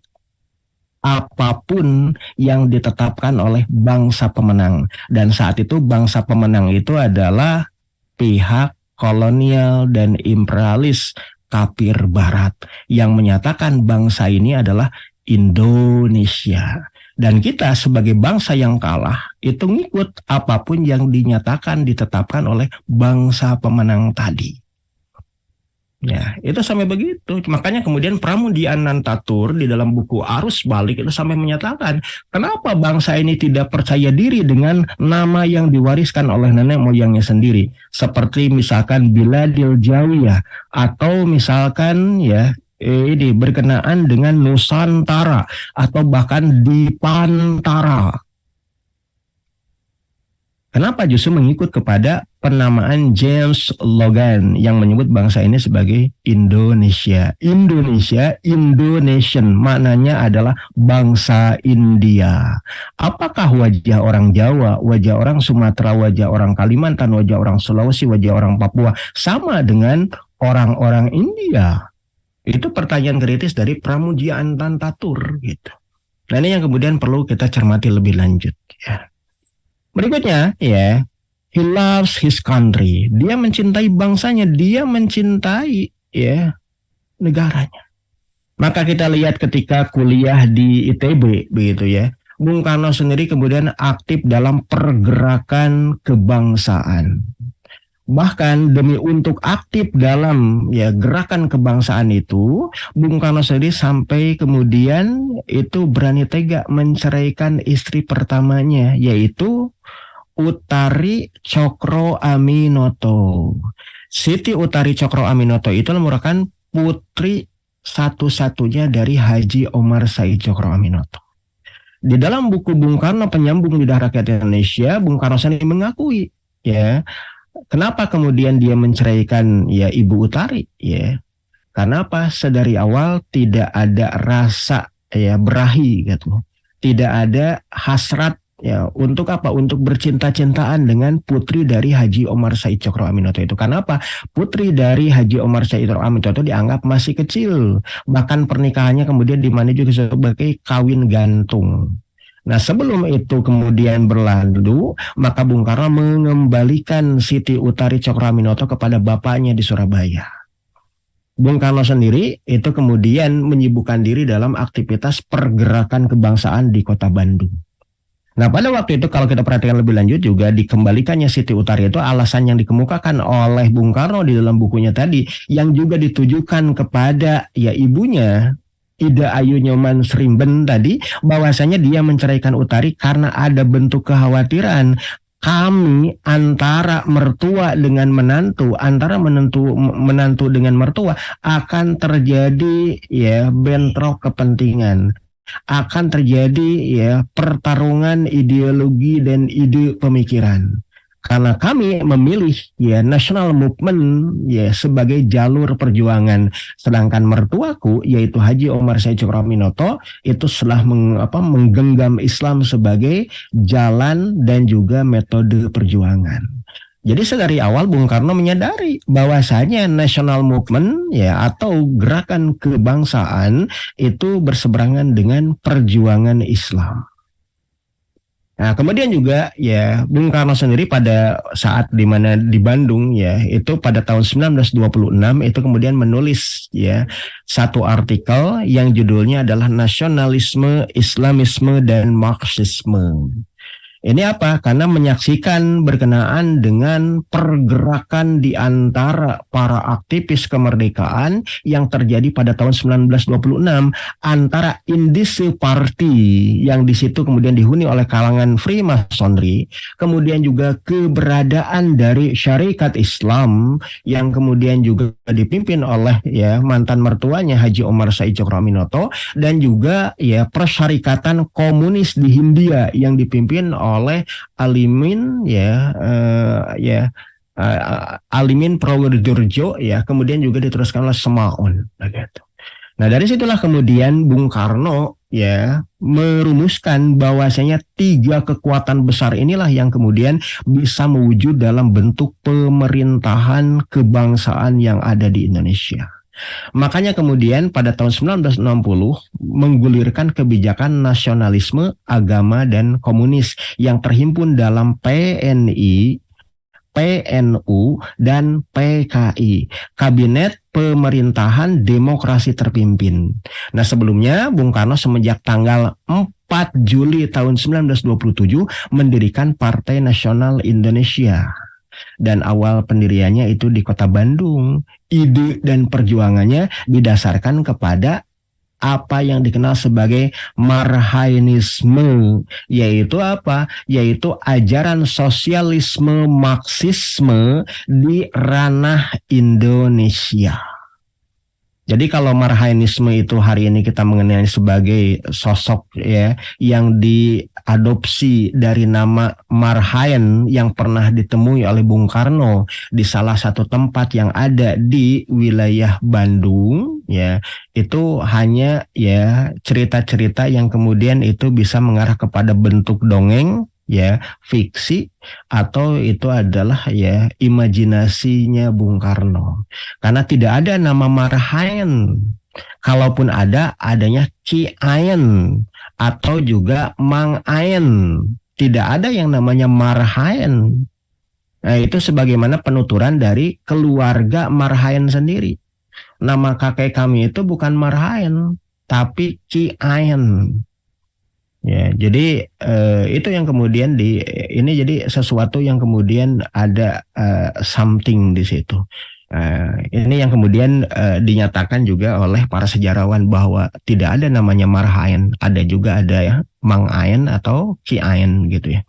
apapun yang ditetapkan oleh bangsa pemenang. Dan saat itu bangsa pemenang itu adalah pihak kolonial dan imperialis kafir barat yang menyatakan bangsa ini adalah Indonesia. Dan kita sebagai bangsa yang kalah itu ngikut apapun yang dinyatakan ditetapkan oleh bangsa pemenang tadi. Ya, itu sampai begitu. Makanya kemudian Pramudia Anantatur di dalam buku Arus Balik itu sampai menyatakan kenapa bangsa ini tidak percaya diri dengan nama yang diwariskan oleh nenek moyangnya sendiri. Seperti misalkan Biladil Jawiyah, atau misalkan ini berkenaan dengan Nusantara, atau bahkan Dipantara. Kenapa justru mengikut kepada penamaan James Logan yang menyebut bangsa ini sebagai Indonesia? Indonesia, Indonesian, maknanya adalah bangsa India. Apakah wajah orang Jawa, wajah orang Sumatera, wajah orang Kalimantan, wajah orang Sulawesi, wajah orang Papua sama dengan orang-orang India? Itu pertanyaan kritis dari Pramudia Anantatur gitu. Nah, ini yang kemudian perlu kita cermati lebih lanjut ya. Berikutnya he loves his country. Dia mencintai bangsanya, dia mencintai negaranya. Maka kita lihat ketika kuliah di ITB begitu ya. Bung Karno sendiri kemudian aktif dalam pergerakan kebangsaan. Bahkan demi untuk aktif dalam gerakan kebangsaan itu, Bung Karno sendiri sampai kemudian itu berani tega menceraikan istri pertamanya, yaitu Utari Cokro Aminoto. Siti Utari Cokro Aminoto itu merupakan putri satu-satunya dari Haji Omar Said Cokro Aminoto. Di dalam buku Bung Karno Penyambung Lidah Rakyat Indonesia, Bung Karno sendiri mengakui Kenapa kemudian dia menceraikan ya Ibu Utari? Ya, karena apa? Sedari awal tidak ada rasa ya berahi gitu. Tidak ada hasrat ya untuk apa? Untuk bercinta-cintaan dengan putri dari Haji Omar Said Cokro Aminoto itu. Karena apa? Putri dari Haji Omar Said Cokro Aminoto itu dianggap masih kecil. Bahkan pernikahannya kemudian dimana juga sebagai kawin gantung. Nah, sebelum itu kemudian berlalu, maka Bung Karno mengembalikan Siti Utari Cokroaminoto kepada bapaknya di Surabaya. Bung Karno sendiri itu kemudian menyibukkan diri dalam aktivitas pergerakan kebangsaan di kota Bandung. Nah, pada waktu itu kalau kita perhatikan lebih lanjut juga dikembalikannya Siti Utari itu alasan yang dikemukakan oleh Bung Karno di dalam bukunya tadi yang juga ditujukan kepada ya ibunya Ida Ayu Nyoman Srimben tadi bahwasanya dia menceraikan Utari karena ada bentuk kekhawatiran kami antara mertua dengan menantu, antara menantu dengan mertua akan terjadi ya bentrok kepentingan, akan terjadi ya pertarungan ideologi dan ide pemikiran. Karena kami memilih ya national movement ya sebagai jalur perjuangan, sedangkan mertuaku yaitu Haji Omar Said Cokroaminoto itu setelah menggenggam Islam sebagai jalan dan juga metode perjuangan. Jadi sedari awal Bung Karno menyadari bahwasanya national movement ya atau gerakan kebangsaan itu berseberangan dengan perjuangan Islam. Nah, kemudian juga ya Bung Karno sendiri pada saat di mana di Bandung ya itu pada tahun 1926 itu kemudian menulis ya satu artikel yang judulnya adalah Nasionalisme, Islamisme dan Marxisme. Ini apa? Karena menyaksikan berkenaan dengan pergerakan di antara para aktivis kemerdekaan yang terjadi pada tahun 1926 antara Indische Party yang di situ kemudian dihuni oleh kalangan Freemasonry, kemudian juga keberadaan dari Syarikat Islam yang kemudian juga dipimpin oleh ya mantan mertuanya Haji Omar Said Cokroaminoto dan juga ya Persyarikatan Komunis di Hindia yang dipimpin oleh Alimin Alimin Prawodirjo ya kemudian juga diteruskan oleh Semaun begitu. Nah, dari situlah kemudian Bung Karno ya merumuskan bahwasanya tiga kekuatan besar inilah yang kemudian bisa mewujud dalam bentuk pemerintahan kebangsaan yang ada di Indonesia. Makanya kemudian pada tahun 1960 menggulirkan kebijakan nasionalisme, agama, dan komunis yang terhimpun dalam PNI, PNU, dan PKI, Kabinet Pemerintahan Demokrasi Terpimpin. Nah, sebelumnya Bung Karno semenjak tanggal 4 Juli tahun 1927 mendirikan Partai Nasional Indonesia. Dan awal pendiriannya itu di kota Bandung. Ide dan perjuangannya didasarkan kepada apa yang dikenal sebagai Marhainisme, yaitu apa? Yaitu ajaran sosialisme Marxisme di ranah Indonesia. Jadi kalau Marhainisme itu hari ini kita mengenai sebagai sosok ya yang diadopsi dari nama Marhain yang pernah ditemui oleh Bung Karno di salah satu tempat yang ada di wilayah Bandung ya, itu hanya ya cerita-cerita yang kemudian itu bisa mengarah kepada bentuk dongeng ya, fiksi, atau itu adalah ya imajinasinya Bung Karno. Karena tidak ada nama Marhain. Kalaupun ada, adanya Ki Ayen atau juga Mang Ayen. Tidak ada yang namanya Marhain. Nah, itu sebagaimana penuturan dari keluarga Marhain sendiri. Nama kakek kami itu bukan Marhain, tapi Ki Ayen. Ya, jadi itu yang kemudian ini jadi sesuatu yang kemudian ada something di situ. Ini yang kemudian dinyatakan juga oleh para sejarawan bahwa tidak ada namanya Marhain, ada juga ada ya Mang Ayen atau Ki Ayen gitu ya.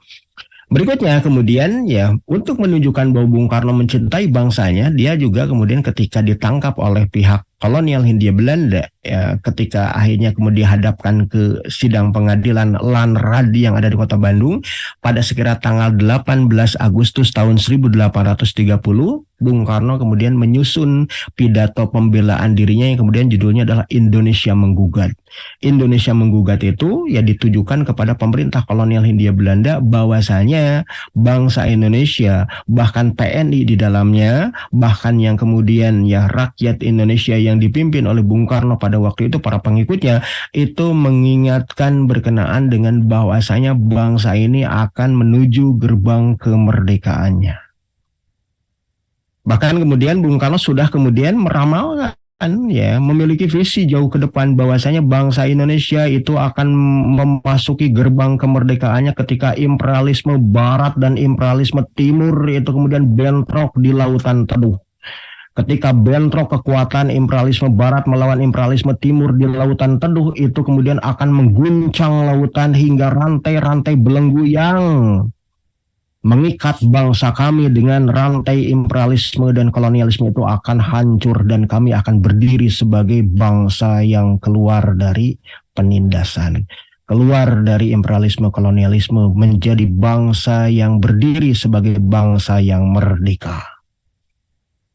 Berikutnya kemudian ya untuk menunjukkan bahwa Bung Karno mencintai bangsanya, dia juga kemudian ketika ditangkap oleh pihak kolonial Hindia Belanda, ya, ketika akhirnya kemudian dihadapkan ke sidang pengadilan Lanrad yang ada di Kota Bandung pada sekira tanggal 18 Agustus tahun 1830, Bung Karno kemudian menyusun pidato pembelaan dirinya yang kemudian judulnya adalah Indonesia Menggugat. Indonesia Menggugat itu ya ditujukan kepada pemerintah kolonial Hindia Belanda bahwasanya bangsa Indonesia, bahkan TNI di dalamnya, bahkan yang kemudian ya rakyat Indonesia yang dipimpin oleh Bung Karno pada waktu itu, para pengikutnya, itu mengingatkan berkenaan dengan bahwasanya bangsa ini akan menuju gerbang kemerdekaannya. Bahkan kemudian Bung Karno sudah kemudian meramalkan ya memiliki visi jauh ke depan bahwasanya bangsa Indonesia itu akan memasuki gerbang kemerdekaannya ketika imperialisme barat dan imperialisme timur itu kemudian bentrok di lautan teduh. Ketika bentrok kekuatan imperialisme barat melawan imperialisme timur di lautan teduh itu kemudian akan mengguncang lautan hingga rantai-rantai belenggu yang mengikat bangsa kami dengan rantai imperialisme dan kolonialisme itu akan hancur dan kami akan berdiri sebagai bangsa yang keluar dari penindasan, keluar dari imperialisme kolonialisme menjadi bangsa yang berdiri sebagai bangsa yang merdeka.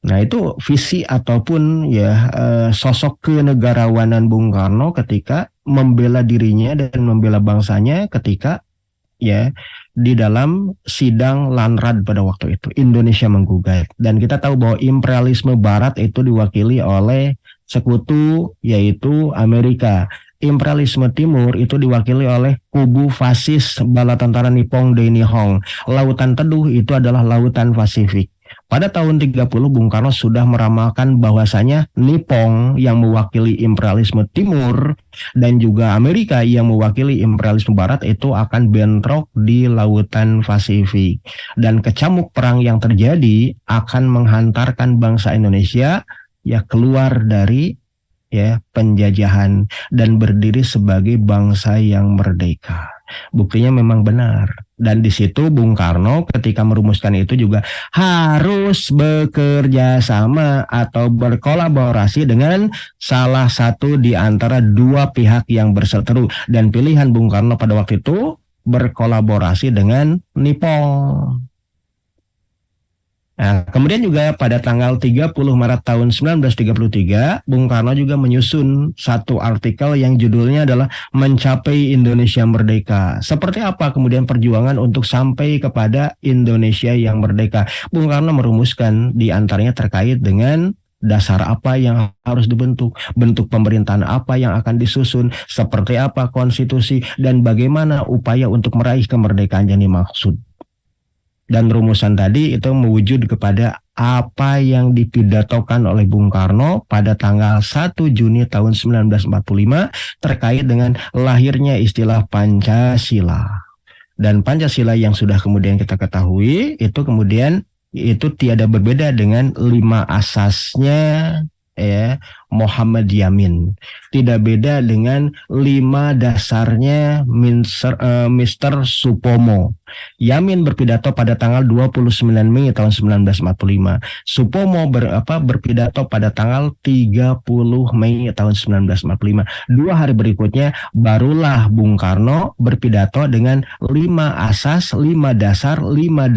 Nah itu visi ataupun ya sosok kenegarawanan Bung Karno ketika membela dirinya dan membela bangsanya ketika ya di dalam sidang Lanrad pada waktu itu, Indonesia Menggugat. Dan kita tahu bahwa imperialisme barat itu diwakili oleh sekutu yaitu Amerika. Imperialisme timur itu diwakili oleh kubu fasis bala tentara Nippon Dainihong. Lautan teduh itu adalah lautan Pasifik. Pada tahun 30 Bung Karno sudah meramalkan bahwasanya Nippon yang mewakili imperialisme timur dan juga Amerika yang mewakili imperialisme barat itu akan bentrok di lautan Pasifik. Dan kecamuk perang yang terjadi akan menghantarkan bangsa Indonesia ya keluar dari ya penjajahan dan berdiri sebagai bangsa yang merdeka. Buktinya memang benar. Dan di situ Bung Karno ketika merumuskan itu juga harus bekerja sama atau berkolaborasi dengan salah satu di antara dua pihak yang berseteru. Dan pilihan Bung Karno pada waktu itu berkolaborasi dengan Nippon. Nah, kemudian juga pada tanggal 30 Maret tahun 1933, Bung Karno juga menyusun satu artikel yang judulnya adalah Mencapai Indonesia Merdeka. Seperti apa kemudian perjuangan untuk sampai kepada Indonesia yang merdeka? Bung Karno merumuskan di antaranya terkait dengan dasar apa yang harus dibentuk, bentuk pemerintahan apa yang akan disusun, seperti apa konstitusi, dan bagaimana upaya untuk meraih kemerdekaan yang dimaksud. Dan rumusan tadi itu mewujud kepada apa yang dipidatokan oleh Bung Karno pada tanggal 1 Juni tahun 1945 terkait dengan lahirnya istilah Pancasila. Dan Pancasila yang sudah kemudian kita ketahui itu kemudian itu tiada berbeda dengan 5 asasnya ya Muhammad Yamin. Tidak beda dengan 5 dasarnya Mr. Supomo. Yamin berpidato pada tanggal 29 Mei tahun 1945. Supomo berpidato pada tanggal 30 Mei tahun 1945. 2 hari berikutnya barulah Bung Karno berpidato dengan 5 asas, 5 dasar, 5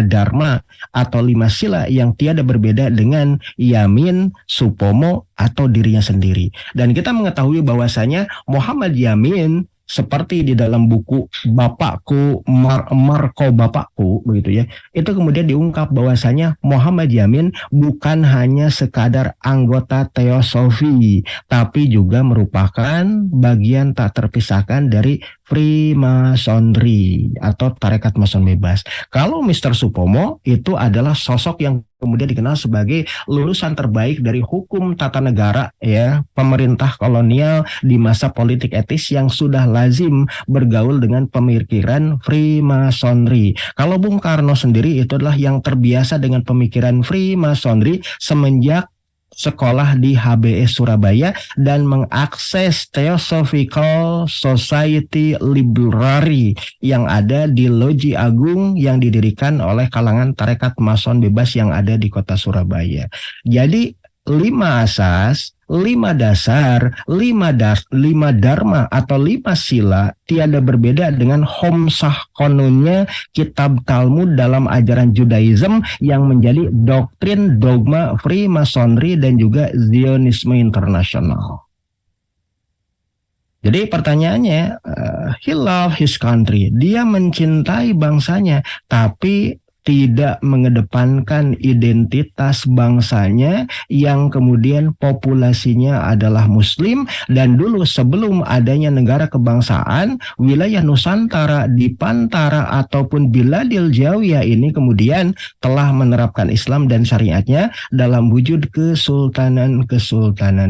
dharma atau 5 sila yang tiada berbeda dengan Yamin, Supomo atau dirinya sendiri. Dan kita mengetahui bahwasanya Muhammad Yamin seperti di dalam buku Bapakku, Marko Bapakku begitu ya. Itu kemudian diungkap bahwasanya Muhammad Yamin bukan hanya sekadar anggota teosofi, tapi juga merupakan bagian tak terpisahkan dari Freemasonry atau tarekat Mason bebas. Kalau Mr. Supomo itu adalah sosok yang kemudian dikenal sebagai lulusan terbaik dari hukum tata negara ya pemerintah kolonial di masa politik etis yang sudah lazim bergaul dengan pemikiran Freemasonry. Kalau Bung Karno sendiri itu adalah yang terbiasa dengan pemikiran Freemasonry semenjak sekolah di HBS Surabaya dan mengakses Theosophical Society Library yang ada di Loji Agung yang didirikan oleh kalangan tarekat Mason bebas yang ada di kota Surabaya. Jadi 5 asas, 5 dasar, 5 dharma atau 5 sila tiada berbeda dengan Homsah Konunnya kitab Talmud dalam ajaran Judaism yang menjadi doktrin dogma Freemasonry dan juga Zionisme internasional. Jadi pertanyaannya, he love his country, dia mencintai bangsanya, tapi tidak mengedepankan identitas bangsanya yang kemudian populasinya adalah Muslim. Dan dulu sebelum adanya negara kebangsaan, wilayah Nusantara di Pantara ataupun Biladil Jawiyah ini kemudian telah menerapkan Islam dan syariatnya dalam wujud kesultanan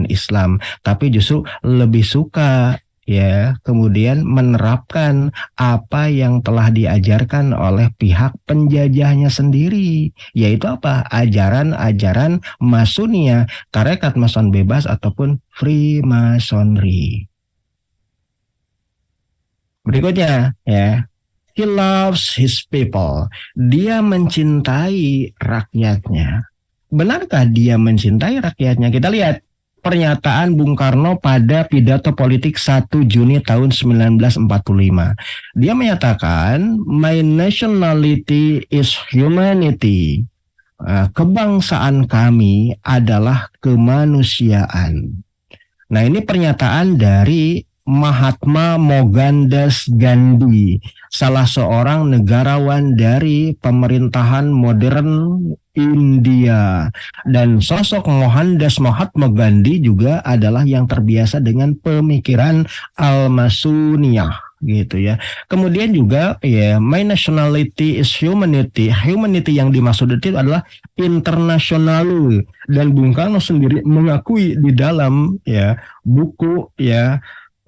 Islam. Tapi justru lebih suka kemudian menerapkan apa yang telah diajarkan oleh pihak penjajahnya sendiri, yaitu apa? Ajaran-ajaran Masonia, tarekat Mason bebas ataupun Freemasonry. Berikutnya he loves his people. Dia mencintai rakyatnya. Benarkah dia mencintai rakyatnya? Kita lihat pernyataan Bung Karno pada pidato politik 1 Juni tahun 1945. Dia menyatakan, my nationality is humanity. Kebangsaan kami adalah kemanusiaan. Nah, ini pernyataan dari Mahatma Mohandas Gandhi, salah seorang negarawan dari pemerintahan modern India. Dan sosok Mahatma Gandhi juga adalah yang terbiasa dengan pemikiran Al-Masuniyah gitu ya. Kemudian juga my nationality is humanity. Humanity yang dimaksud itu adalah internasional. Dan Bung Karno sendiri mengakui di dalam buku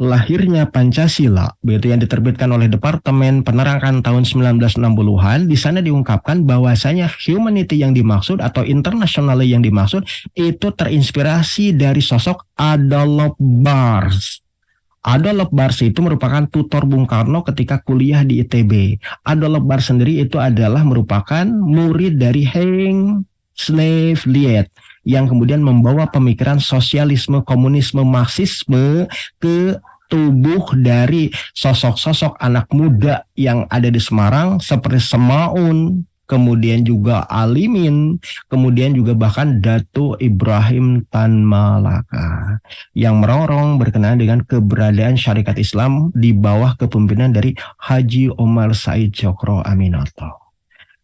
Lahirnya Pancasila, begitu yang diterbitkan oleh Departemen Penerangan tahun 1960-an, di sana diungkapkan bahwasanya humanity yang dimaksud atau international yang dimaksud itu terinspirasi dari sosok Adolf Bars. Adolf Bars itu merupakan tutor Bung Karno ketika kuliah di ITB. Adolf Bars sendiri itu adalah merupakan murid dari Hein Sneevliet yang kemudian membawa pemikiran sosialisme, komunisme, marxisme ke tubuh dari sosok-sosok anak muda yang ada di Semarang seperti Semaun, kemudian juga Alimin, kemudian juga bahkan Dato Ibrahim Tan Malaka yang merongrong berkenaan dengan keberadaan syarikat Islam di bawah kepemimpinan dari Haji Omar Said Cokro Aminoto.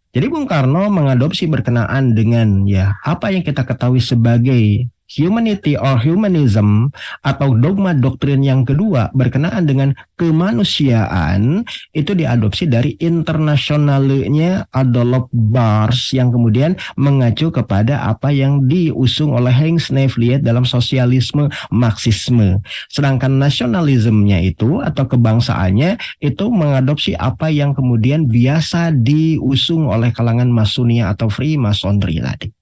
Jadi Bung Karno mengadopsi berkenaan dengan apa yang kita ketahui sebagai humanity or humanism atau dogma doktrin yang kedua berkenaan dengan kemanusiaan itu diadopsi dari internasionalnya Adolf Bars yang kemudian mengacu kepada apa yang diusung oleh Hein Sneevliet dalam sosialisme Marxisme. Sedangkan nasionalismenya itu atau kebangsaannya itu mengadopsi apa yang kemudian biasa diusung oleh kalangan Masonia atau Freemasonry tadi.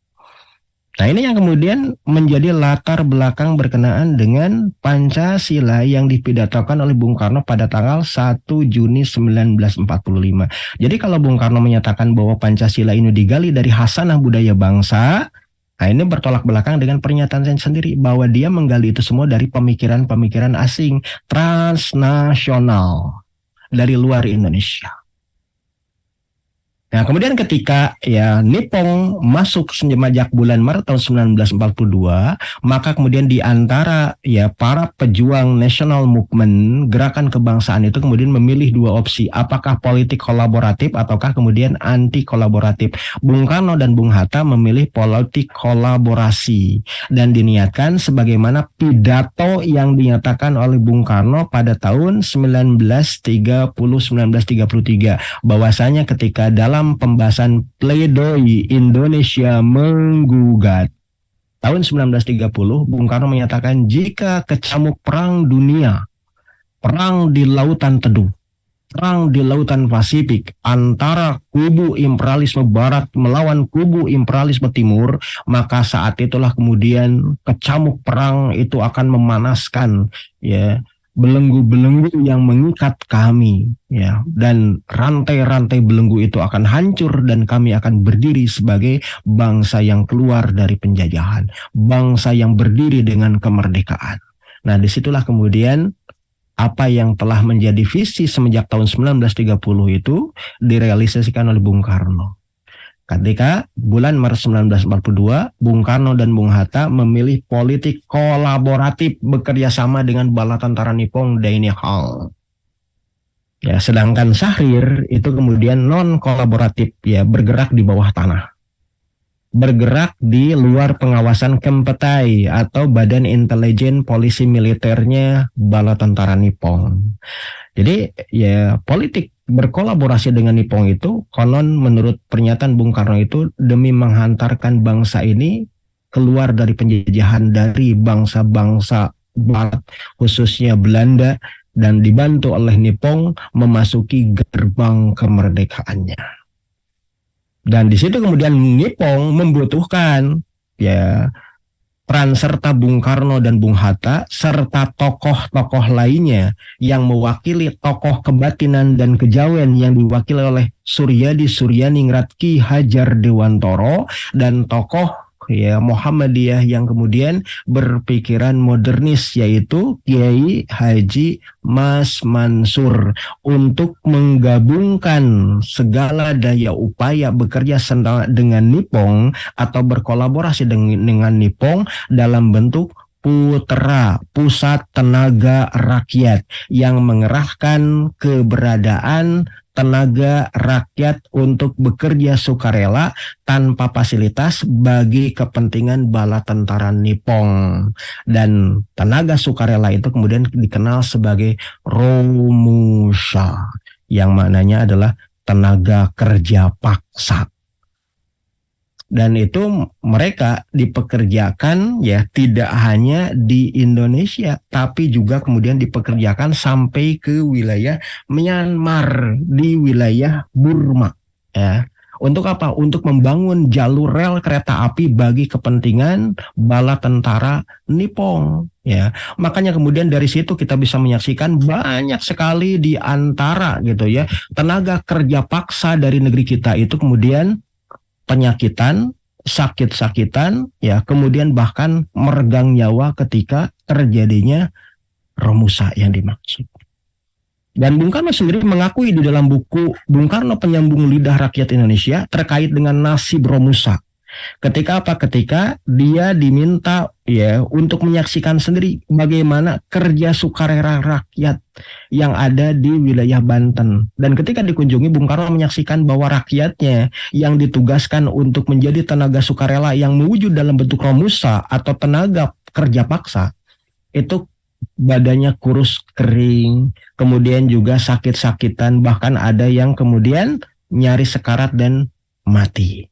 Nah, ini yang kemudian menjadi latar belakang berkenaan dengan Pancasila yang dipidatokan oleh Bung Karno pada tanggal 1 Juni 1945. Jadi kalau Bung Karno menyatakan bahwa Pancasila ini digali dari hasanah budaya bangsa, nah ini bertolak belakang dengan pernyataan saya sendiri bahwa dia menggali itu semua dari pemikiran-pemikiran asing, transnasional, dari luar Indonesia. Nah, kemudian ketika Nippon masuk semenjak bulan Maret tahun 1942, maka kemudian di antara para pejuang national movement, gerakan kebangsaan itu kemudian memilih 2 opsi, apakah politik kolaboratif ataukah kemudian anti kolaboratif. Bung Karno dan Bung Hatta memilih politik kolaborasi dan diniatkan sebagaimana pidato yang dinyatakan oleh Bung Karno pada tahun 1933 bahwasanya ketika dalam pembahasan pledoi Indonesia menggugat tahun 1930, Bung Karno menyatakan jika kecamuk perang dunia, perang di lautan teduh, perang di Lautan Pasifik antara kubu imperialisme barat melawan kubu imperialisme timur, maka saat itulah kemudian kecamuk perang itu akan memanaskan ya belenggu-belenggu yang mengikat kami ya, dan rantai-rantai belenggu itu akan hancur dan kami akan berdiri sebagai bangsa yang keluar dari penjajahan, bangsa yang berdiri dengan kemerdekaan. Nah, disitulah kemudian apa yang telah menjadi visi semenjak tahun 1930 itu direalisasikan oleh Bung Karno. Ketika bulan Maret 1942, Bung Karno dan Bung Hatta memilih politik kolaboratif bekerja sama dengan bala tentara Nippon Daini Hall. Ya, sedangkan Syahrir itu kemudian non kolaboratif ya, bergerak di bawah tanah. Bergerak di luar pengawasan Kempetai atau Badan Intelijen Polisi Militernya bala tentara Nippon. Jadi ya politik berkolaborasi dengan Nippon itu konon menurut pernyataan Bung Karno itu demi menghantarkan bangsa ini keluar dari penjajahan dari bangsa-bangsa barat khususnya Belanda dan dibantu oleh Nippon memasuki gerbang kemerdekaannya. Dan di situ kemudian Nippon membutuhkan ya peran serta Bung Karno dan Bung Hatta serta tokoh-tokoh lainnya yang mewakili tokoh kebatinan dan kejawen yang diwakili oleh Suryadi Suryaningrat Ki Hajar Dewantoro dan tokoh ya Muhammadiyah yang kemudian berpikiran modernis yaitu Kiai Haji Mas Mansur untuk menggabungkan segala daya upaya bekerja dengan Nippon atau berkolaborasi dengan Nippon dalam bentuk Putra, Pusat Tenaga Rakyat yang mengerahkan keberadaan tenaga rakyat untuk bekerja sukarela tanpa fasilitas bagi kepentingan bala tentara Nippon. Dan tenaga sukarela itu kemudian dikenal sebagai Romusha, yang maknanya adalah tenaga kerja paksa. Dan itu mereka dipekerjakan ya tidak hanya di Indonesia, tapi juga kemudian dipekerjakan sampai ke wilayah Myanmar, di wilayah Burma ya. Untuk apa? Untuk membangun jalur rel kereta api bagi kepentingan bala tentara Nippon ya. Makanya kemudian dari situ kita bisa menyaksikan banyak sekali di antara gitu ya tenaga kerja paksa dari negeri kita itu kemudian penyakitan, sakit-sakitan, ya kemudian bahkan meregang nyawa ketika terjadinya Romusa yang dimaksud. Dan Bung Karno sendiri mengakui di dalam buku Bung Karno Penyambung Lidah Rakyat Indonesia terkait dengan nasib Romusa. Ketika apa? Ketika dia diminta ya untuk menyaksikan sendiri bagaimana kerja sukarela rakyat yang ada di wilayah Banten. Dan ketika dikunjungi, Bung Karno menyaksikan bahwa rakyatnya yang ditugaskan untuk menjadi tenaga sukarela yang mewujud dalam bentuk Romusa atau tenaga kerja paksa itu badannya kurus kering, kemudian juga sakit-sakitan, bahkan ada yang kemudian nyaris sekarat dan mati.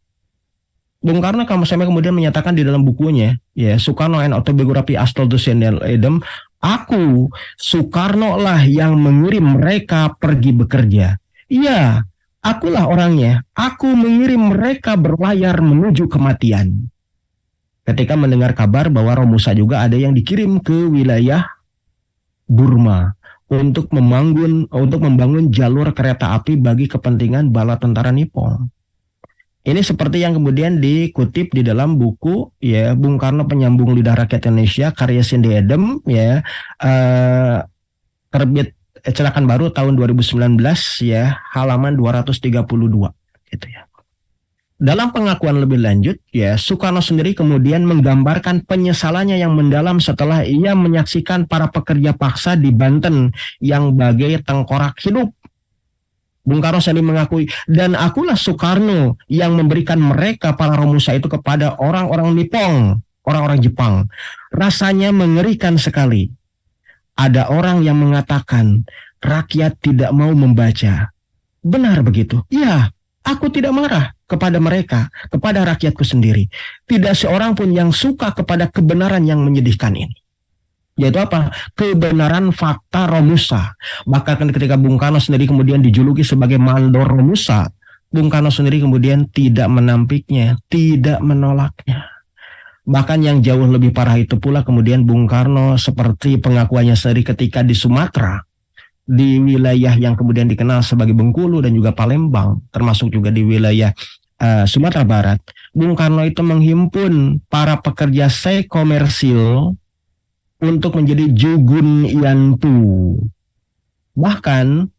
Bung Karno sampai kemudian menyatakan di dalam bukunya ya Soekarno and Autobiography Astolfus Edem, aku Soekarno lah yang mengirim mereka pergi bekerja. Iya, akulah orangnya. Aku mengirim mereka berlayar menuju kematian. Ketika mendengar kabar bahwa Romusa juga ada yang dikirim ke wilayah Burma untuk membangun jalur kereta api bagi kepentingan bala tentara Nippon. Ini seperti yang kemudian dikutip di dalam buku ya Bung Karno Penyambung Lidah Rakyat Indonesia karya Cindy Edem ya terbit Cetakan Baru tahun 2019 ya halaman 232 gitu ya. Dalam pengakuan lebih lanjut ya Soekarno sendiri kemudian menggambarkan penyesalannya yang mendalam setelah ia menyaksikan para pekerja paksa di Banten yang bagai tengkorak hidup. Bung Karno sendiri mengakui, dan akulah Soekarno yang memberikan mereka para Romusa itu kepada orang-orang Nippon, orang-orang Jepang. Rasanya mengerikan sekali. Ada orang yang mengatakan, rakyat tidak mau membaca. Benar begitu? Ya, aku tidak marah kepada mereka, kepada rakyatku sendiri. Tidak seorang pun yang suka kepada kebenaran yang menyedihkan ini. Yaitu apa? Kebenaran fakta Romusa. Bahkan ketika Bung Karno sendiri kemudian dijuluki sebagai mandor Romusa, Bung Karno sendiri kemudian tidak menampiknya, tidak menolaknya. Bahkan yang jauh lebih parah itu pula kemudian Bung Karno seperti pengakuannya sendiri ketika di Sumatera, di wilayah yang kemudian dikenal sebagai Bengkulu dan juga Palembang, termasuk juga di wilayah Sumatera Barat, Bung Karno itu menghimpun para pekerja seks komersil untuk menjadi Jugun Yantu. Bahkan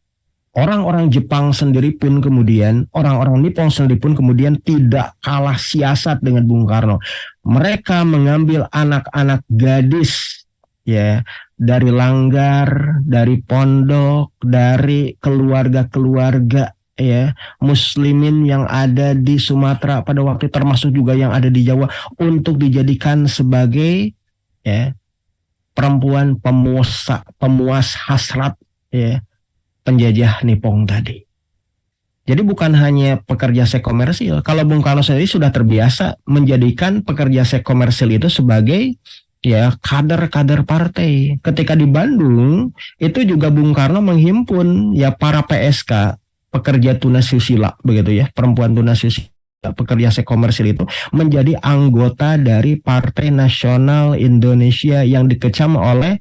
orang-orang Jepang sendiri pun kemudian, orang-orang Nippon sendiri pun kemudian tidak kalah siasat dengan Bung Karno. Mereka mengambil anak-anak gadis ya dari langgar, dari pondok, dari keluarga-keluarga ya muslimin yang ada di Sumatera pada waktu termasuk juga yang ada di Jawa untuk dijadikan sebagai ya perempuan pemuas hasrat ya penjajah Nippon tadi. Jadi bukan hanya pekerja seks komersil. Kalau Bung Karno sendiri sudah terbiasa menjadikan pekerja seks komersil itu sebagai ya kader-kader partai. Ketika di Bandung itu juga Bung Karno menghimpun ya para PSK, pekerja tunasusila begitu ya, perempuan tunasusila, pekerja seks komersil itu menjadi anggota dari Partai Nasional Indonesia yang dikecam oleh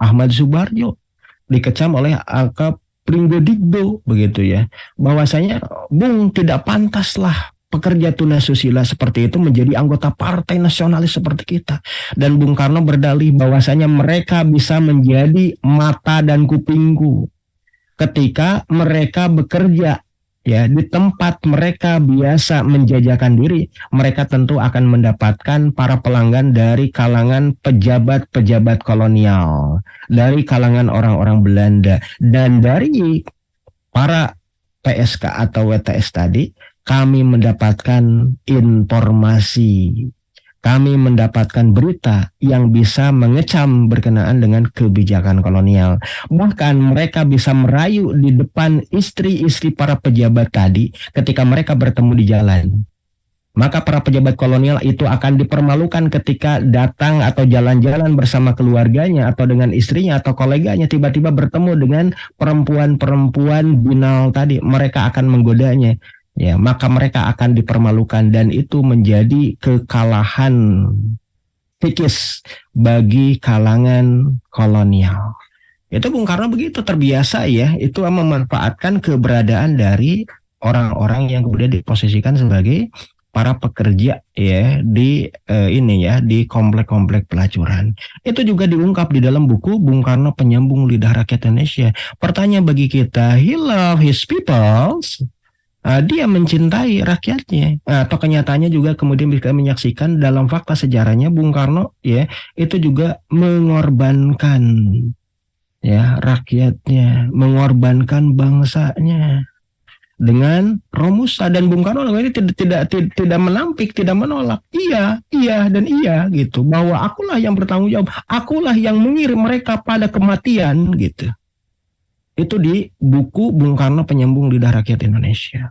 Ahmad Subarjo, dikecam oleh Aka Pringgodigdo begitu ya. Bahwasanya Bung tidak pantaslah pekerja tunasusila seperti itu menjadi anggota partai nasionalis seperti kita. Dan Bung Karno berdalih bahwasanya mereka bisa menjadi mata dan kupingku ketika mereka bekerja ya di tempat mereka biasa menjajakan diri, mereka tentu akan mendapatkan para pelanggan dari kalangan pejabat-pejabat kolonial, dari kalangan orang-orang Belanda, dan dari para PSK atau WTS tadi kami mendapatkan informasi, kami mendapatkan berita yang bisa mengecam berkenaan dengan kebijakan kolonial. Bahkan mereka bisa merayu di depan istri-istri para pejabat tadi ketika mereka bertemu di jalan. Maka para pejabat kolonial itu akan dipermalukan ketika datang atau jalan-jalan bersama keluarganya atau dengan istrinya atau koleganya, tiba-tiba bertemu dengan perempuan-perempuan binal tadi. Mereka akan menggodanya. Ya, maka mereka akan dipermalukan dan itu menjadi kekalahan psikis bagi kalangan kolonial. Itu Bung Karno begitu terbiasa ya, itu memanfaatkan keberadaan dari orang-orang yang kemudian diposisikan sebagai para pekerja ya di ini ya di komplek-komplek pelacuran. Itu juga diungkap di dalam buku Bung Karno Penyambung Lidah Rakyat Indonesia. Pertanyaan bagi kita, he love his people. Dia mencintai rakyatnya. Atau kenyataannya juga kemudian bisa menyaksikan dalam fakta sejarahnya Bung Karno ya itu juga mengorbankan ya rakyatnya, mengorbankan bangsanya dengan Romusa. Dan Bung Karno ini tidak menampik, tidak menolak. Iya dan iya gitu, bahwa akulah yang bertanggung jawab, akulah yang mengirim mereka pada kematian gitu. Itu di buku Bung Karno Penyambung Lidah Rakyat Indonesia.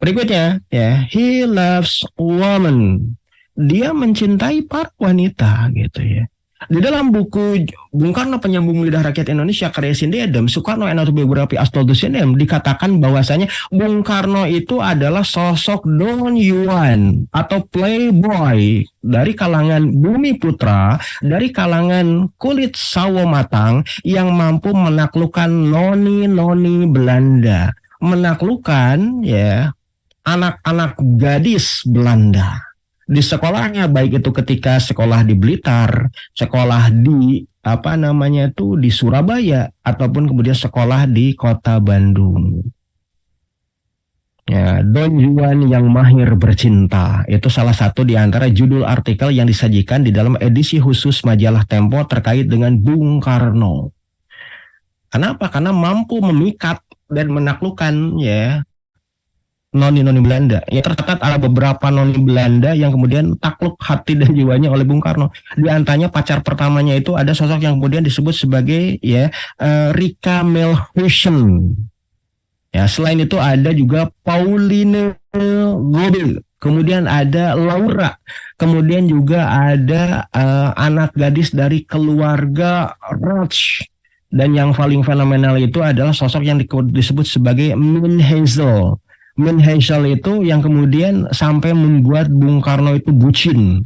Berikutnya ya, he loves women. Dia mencintai para wanita gitu ya. Di dalam buku Bung Karno Penyambung Lidah Rakyat Indonesia karya Cindy Adams, Soekarno and Autobiography as Told to Cindy Adams, dikatakan bahwasanya Bung Karno itu adalah sosok Don Juan atau playboy dari kalangan bumi putra, dari kalangan kulit sawo matang yang mampu menaklukkan noni-noni Belanda, menaklukkan ya anak-anak gadis Belanda. Di sekolahnya, baik itu ketika sekolah di Blitar, sekolah di di Surabaya, ataupun kemudian sekolah di kota Bandung. Ya, Don Juan yang mahir bercinta itu salah satu di antara judul artikel yang disajikan di dalam edisi khusus majalah Tempo terkait dengan Bung Karno. Kenapa? Karena mampu memikat dan menaklukkan ya noni-noni Belanda. Ya tercatat ada beberapa noni Belanda yang kemudian takluk hati dan jiwanya oleh Bung Karno. Di antaranya pacar pertamanya itu ada sosok yang kemudian disebut sebagai ya Rika Melhuisen. Ya, selain itu ada juga Pauline Goebel kemudian ada Laura, kemudian juga ada anak gadis dari keluarga Roach, dan yang paling fenomenal itu adalah sosok yang disebut sebagai Min Hazel. Min Hazel itu yang kemudian sampai membuat Bung Karno itu bucin,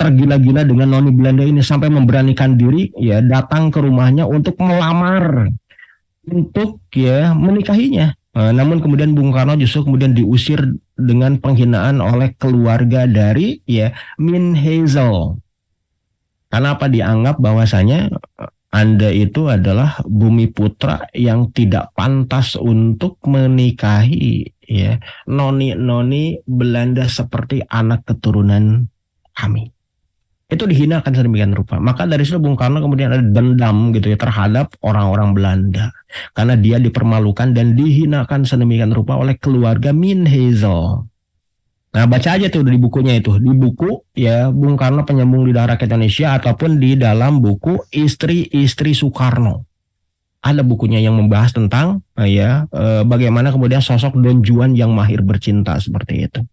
tergila-gila dengan noni Belanda ini, sampai memberanikan diri ya datang ke rumahnya untuk melamar, untuk ya menikahinya. Namun kemudian Bung Karno justru kemudian diusir dengan penghinaan oleh keluarga dari ya Min Hazel. Karena apa? Dianggap bahwasanya Anda itu adalah bumi putra yang tidak pantas untuk menikahi ya noni-noni Belanda seperti anak keturunan kami. Itu dihinakan sedemikian rupa. Maka dari situ Bung Karno kemudian ada dendam gitu ya terhadap orang-orang Belanda, karena dia dipermalukan dan dihinakan sedemikian rupa oleh keluarga Min Hazel. Nah, baca aja tuh di bukunya itu, di buku ya Bung Karno Penyambung Lidah Rakyat Indonesia, ataupun di dalam buku Istri-Istri Soekarno. Ada bukunya yang membahas tentang bagaimana kemudian sosok Don Juan yang mahir bercinta seperti itu.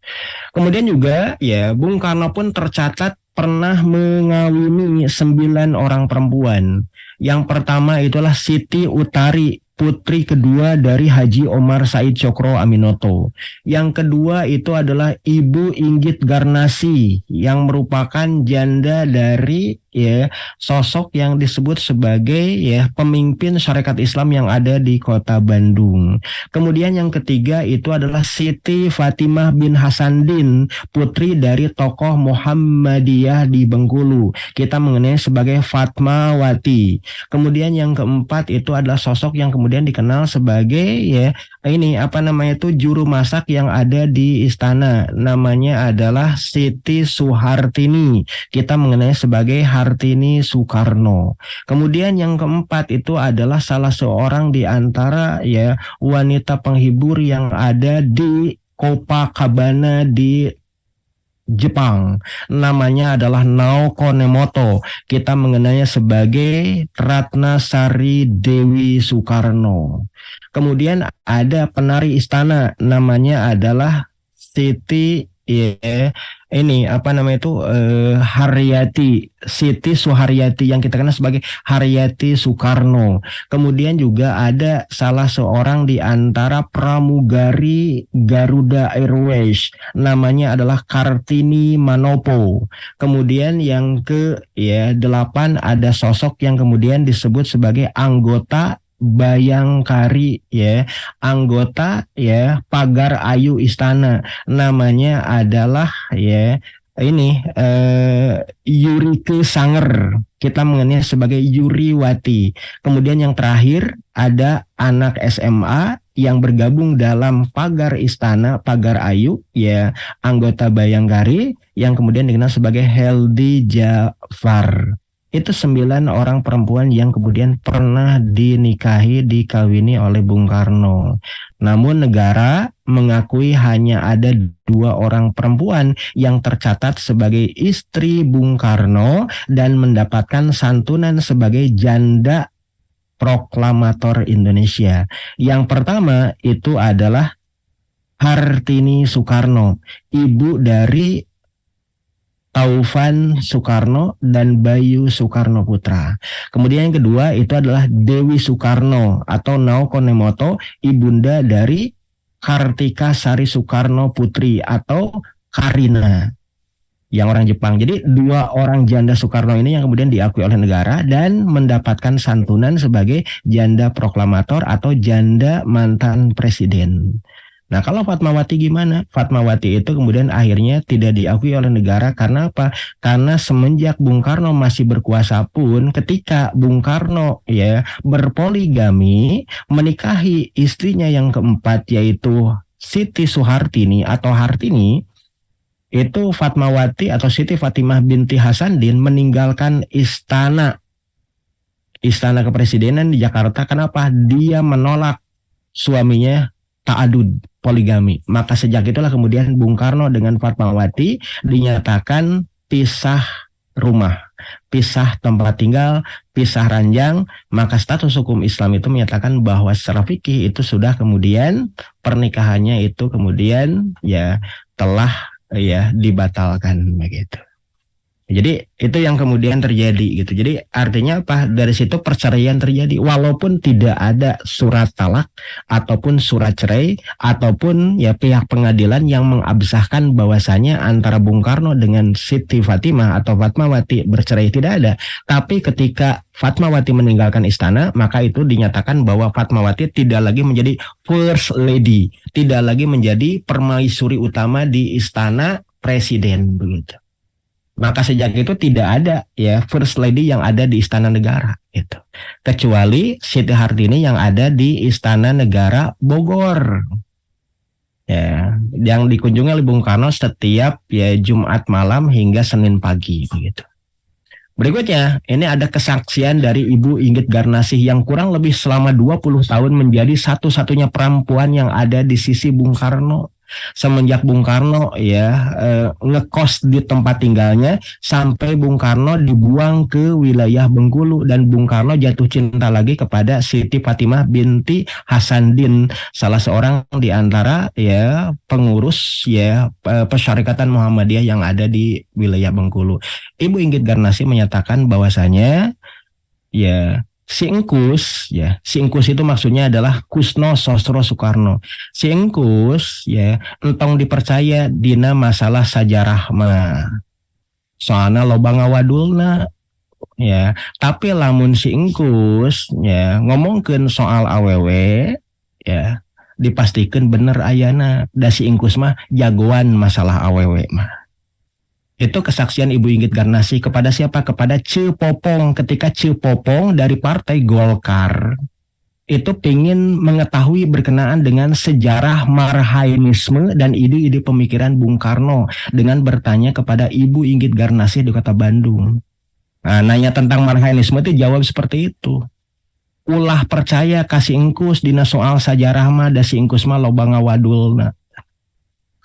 Kemudian juga ya Bung Karno pun tercatat pernah mengawini 9 orang perempuan. Yang pertama itulah Siti Utari, putri kedua dari Haji Omar Said Cokro Aminoto. Yang kedua itu adalah Ibu Inggit Garnasi, yang merupakan janda dari ya sosok yang disebut sebagai ya pemimpin syarikat Islam yang ada di kota Bandung. Kemudian yang ketiga itu adalah Siti Fatimah bin Hasanuddin, putri dari tokoh Muhammadiyah di Bengkulu, kita mengenai sebagai Fatmawati. Kemudian yang keempat itu adalah sosok yang kemudian dikenal sebagai ya juru masak yang ada di istana, namanya adalah Siti Suhartini, kita mengenai sebagai Hartini Soekarno. Kemudian yang keempat itu adalah salah seorang di antara ya wanita penghibur yang ada di Copacabana di Jepang, namanya adalah Naoko Nemoto, kita mengenalnya sebagai Ratna Sari Dewi Soekarno. Kemudian ada penari istana, namanya adalah Siti Haryati, Siti Suharyati, yang kita kenal sebagai Haryati Soekarno. Kemudian juga ada salah seorang di antara pramugari Garuda Airways, namanya adalah Kartini Manopo. Kemudian yang ke-8 ada sosok yang kemudian disebut sebagai anggota Bayangkari ya, anggota ya Pagar Ayu Istana, namanya adalah Yurike Sanger, kita mengenalnya sebagai Yuriwati. Kemudian yang terakhir ada anak SMA yang bergabung dalam Pagar Istana, Pagar Ayu ya, anggota Bayangkari, yang kemudian dikenal sebagai Heldi Jafar. Itu 9 orang perempuan yang kemudian pernah dikawini oleh Bung Karno. Namun negara mengakui hanya ada 2 orang perempuan yang tercatat sebagai istri Bung Karno dan mendapatkan santunan sebagai janda proklamator Indonesia. Yang pertama itu adalah Hartini Soekarno, ibu dari Taufan Soekarno dan Bayu Soekarno Putra. Kemudian yang kedua itu adalah Dewi Soekarno atau Naoko Nemoto, ibunda dari Kartika Sari Soekarno Putri atau Karina, yang orang Jepang. Jadi 2 orang janda Soekarno ini yang kemudian diakui oleh negara dan mendapatkan santunan sebagai janda proklamator atau janda mantan presiden. Nah, kalau Fatmawati gimana? Fatmawati itu kemudian akhirnya tidak diakui oleh negara. Karena apa? Karena semenjak Bung Karno masih berkuasa pun, ketika Bung Karno ya berpoligami, menikahi istrinya yang keempat yaitu Siti Suhartini atau Hartini, itu Fatmawati atau Siti Fatimah binti Hasanuddin meninggalkan istana kepresidenan di Jakarta. Kenapa? Dia menolak suaminya ta'adud, poligami. Maka sejak itulah kemudian Bung Karno dengan Fatmawati dinyatakan pisah rumah, pisah tempat tinggal, pisah ranjang. Maka status hukum Islam itu menyatakan bahwa secara fikih itu sudah kemudian pernikahannya itu kemudian ya telah ya dibatalkan begitu. Jadi itu yang kemudian terjadi gitu. Jadi artinya apa? Dari situ perceraian terjadi walaupun tidak ada surat talak ataupun surat cerai ataupun ya pihak pengadilan yang mengabsahkan bahwasanya antara Bung Karno dengan Siti Fatimah atau Fatmawati bercerai, tidak ada. Tapi ketika Fatmawati meninggalkan istana, maka itu dinyatakan bahwa Fatmawati tidak lagi menjadi first lady, tidak lagi menjadi permaisuri utama di istana presiden begitu. Maka sejak itu tidak ada ya first lady yang ada di istana negara gitu. Kecuali Siti Hartini yang ada di istana negara Bogor. Ya, yang dikunjungi oleh Bung Karno setiap ya Jumat malam hingga Senin pagi begitu. Berikutnya, ini ada kesaksian dari Ibu Inggit Garnasih yang kurang lebih selama 20 tahun menjadi satu-satunya perempuan yang ada di sisi Bung Karno. Semenjak Bung Karno ya ngekos di tempat tinggalnya sampai Bung Karno dibuang ke wilayah Bengkulu dan Bung Karno jatuh cinta lagi kepada Siti Fatimah binti Hasanuddin, salah seorang di antara ya pengurus ya Persyarikatan Muhammadiyah yang ada di wilayah Bengkulu. Ibu Inggit Garnasih menyatakan bahwasanya ya si Engkus itu maksudnya adalah Kusno Sosro Soekarno. Si Engkus ya entong dipercaya dina masalah sajarah mah. Soalnya loba ngawadulna ya, tapi lamun si Engkus ya ngomongkeun soal awewe ya dipastikan bener ayana. Da si Engkus mah jagoan masalah awewe mah. Itu kesaksian Ibu Inggit Garnasih kepada siapa? Kepada Ce Popong. Ketika Ce Popong dari Partai Golkar itu ingin mengetahui berkenaan dengan sejarah marhainisme dan ide-ide pemikiran Bung Karno dengan bertanya kepada Ibu Inggit Garnasih di Kota Bandung. Nah, nanya tentang marhainisme itu jawab seperti itu. Ulah percaya kasih Engkus dina soal sejarah mah da si Engkus mah loba ngawadulna.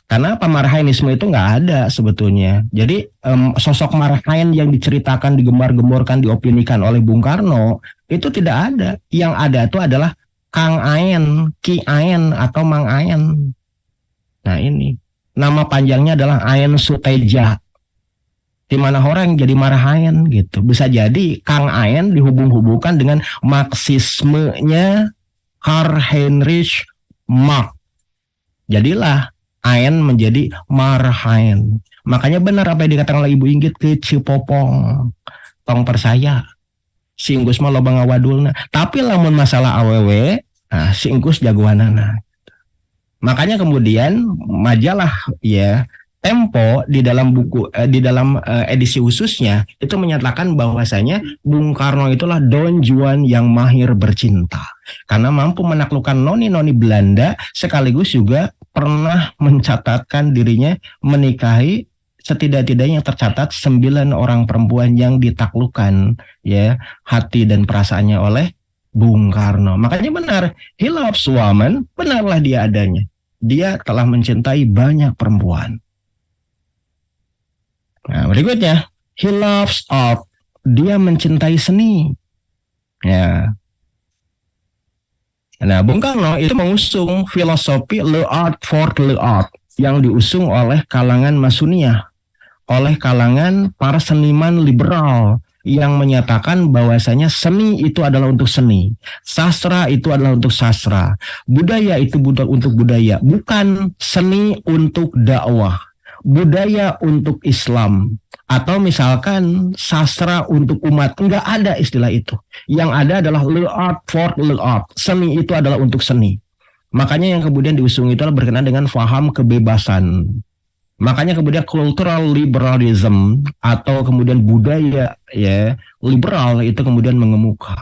Karena apa, marhainisme itu nggak ada sebetulnya. Jadi sosok marhain yang diceritakan, digembar-gemborkan, diopinikan oleh Bung Karno itu tidak ada. Yang ada itu adalah Kang Aen, Ki Aen atau Mang Aen. Nah ini nama panjangnya adalah Aen Suteja. Di mana orang jadi marhain gitu. Bisa jadi Kang Aen dihubung-hubungkan dengan Marxismenya Karl Heinrich Marx. Jadilah Aen menjadi marhain. Makanya benar apa yang dikatakan oleh Ibu Inggit ke Cipopong. Tong percaya. Si Engkus mah loba ngawadulna. Tapi lamun masalah awewe, nah si Engkus jagoanana. Makanya kemudian majalah ya Tempo di dalam buku di dalam edisi khususnya itu menyatakan bahwasanya Bung Karno itulah Don Juan yang mahir bercinta. Karena mampu menaklukkan noni-noni Belanda sekaligus juga pernah mencatatkan dirinya menikahi setidak-tidaknya tercatat 9 orang perempuan yang ditaklukkan ya hati dan perasaannya oleh Bung Karno. Makanya benar, he loves woman, benarlah dia adanya. Dia telah mencintai banyak perempuan. Nah, berikutnya, he loves art, dia mencintai seni. Ya. Nah, Bung Karno itu mengusung filosofi le art for le art yang diusung oleh kalangan Masuniyah, oleh kalangan para seniman liberal yang menyatakan bahwasanya seni itu adalah untuk seni, sastra itu adalah untuk sastra, budaya itu untuk budaya, bukan seni untuk dakwah, budaya untuk Islam. Atau misalkan sastra untuk umat, enggak ada istilah itu. Yang ada adalah le art for le art. Seni itu adalah untuk seni. Makanya yang kemudian diusung itu adalah berkenaan dengan faham kebebasan. Makanya kemudian cultural liberalism atau kemudian budaya ya liberal itu kemudian mengemuka.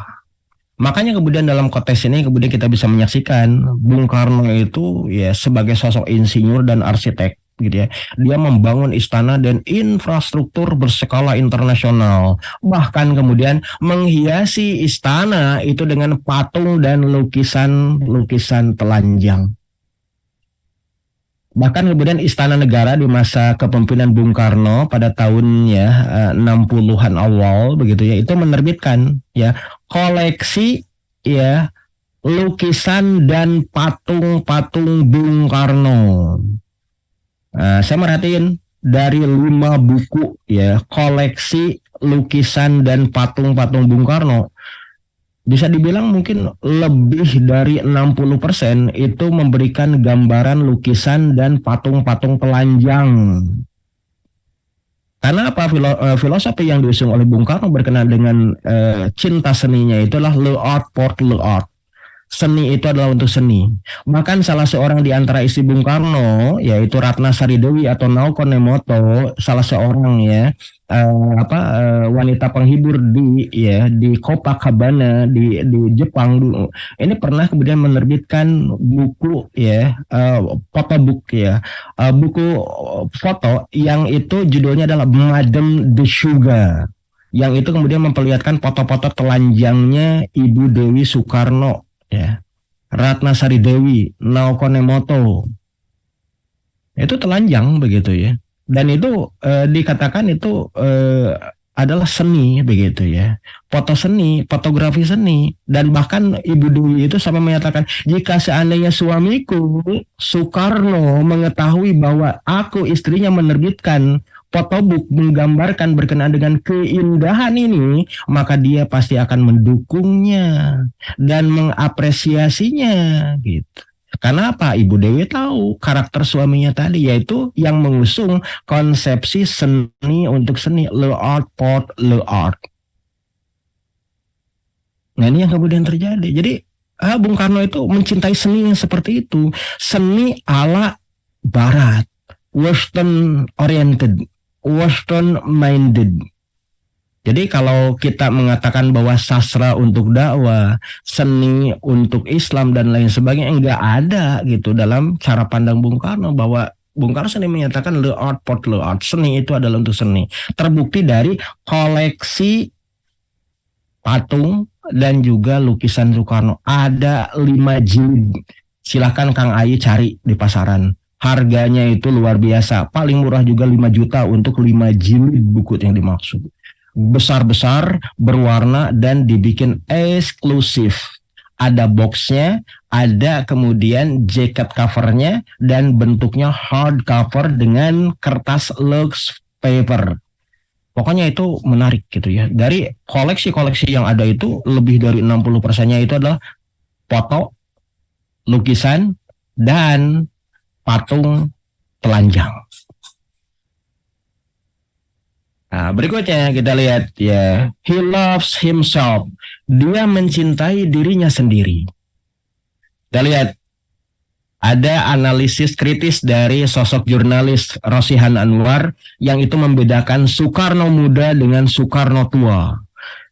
Makanya kemudian dalam konteks ini kemudian kita bisa menyaksikan Bung Karno itu ya sebagai sosok insinyur dan arsitek gitu ya. Dia membangun istana dan infrastruktur berskala internasional. Bahkan kemudian menghiasi istana itu dengan patung dan lukisan-lukisan telanjang. Bahkan kemudian Istana Negara di masa kepemimpinan Bung Karno pada tahunnya 60-an awal begitu ya, itu menerbitkan ya koleksi ya lukisan dan patung-patung Bung Karno. Saya merhatiin dari 5 buku ya koleksi lukisan dan patung-patung Bung Karno, bisa dibilang mungkin lebih dari 60% itu memberikan gambaran lukisan dan patung-patung telanjang. Karena apa? Filosofi yang diusung oleh Bung Karno berkenaan dengan cinta seninya itulah le art pour le art. Seni itu adalah untuk seni. Bahkan salah seorang di antara istri Bung Karno, yaitu Ratna Sari Dewi atau Naoko Nemoto, salah seorang ya wanita penghibur di Copacabana di Jepang dulu. Ini pernah kemudian menerbitkan buku ya, photobook ya, buku foto yang itu judulnya adalah Madame de Sugar. Yang itu kemudian memperlihatkan foto-foto telanjangnya Ibu Dewi Soekarno ya, Ratna Sari Dewi, Naoko Nemoto, itu telanjang begitu ya, dan itu dikatakan itu adalah seni begitu ya, foto seni, fotografi seni, dan bahkan Ibu Dewi itu sampai menyatakan jika seandainya suamiku Soekarno mengetahui bahwa aku istrinya menerbitkan fotobook menggambarkan berkenaan dengan keindahan ini, maka dia pasti akan mendukungnya dan mengapresiasinya gitu. Karena apa? Ibu Dewi tahu karakter suaminya tadi, yaitu yang mengusung konsepsi seni untuk seni, le art pour le art. Nah ini yang kemudian terjadi. Jadi Bung Karno itu mencintai seni yang seperti itu, seni ala Barat, Western oriented, Western minded. Jadi kalau kita mengatakan bahwa sastra untuk dakwah, seni untuk Islam dan lain sebagainya, enggak ada gitu dalam cara pandang Bung Karno, bahwa Bung Karno sendiri menyatakan le art pour le art, seni itu adalah untuk seni. Terbukti dari koleksi patung dan juga lukisan Soekarno, ada 5 jilid. Silahkan Kang Ayi cari di pasaran. Harganya itu luar biasa. Paling murah juga 5 juta untuk 5 jilid buku yang dimaksud. Besar-besar, berwarna, dan dibikin eksklusif. Ada boxnya, ada kemudian jaket covernya, dan bentuknya hard cover dengan kertas lux paper. Pokoknya itu menarik gitu ya. Dari koleksi-koleksi yang ada itu, lebih dari 60%-nya itu adalah foto, lukisan, dan patung telanjang. Nah, berikutnya kita lihat ya, he loves himself. Dia mencintai dirinya sendiri. Kita lihat ada analisis kritis dari sosok jurnalis Rosihan Anwar yang itu membedakan Soekarno muda dengan Soekarno tua.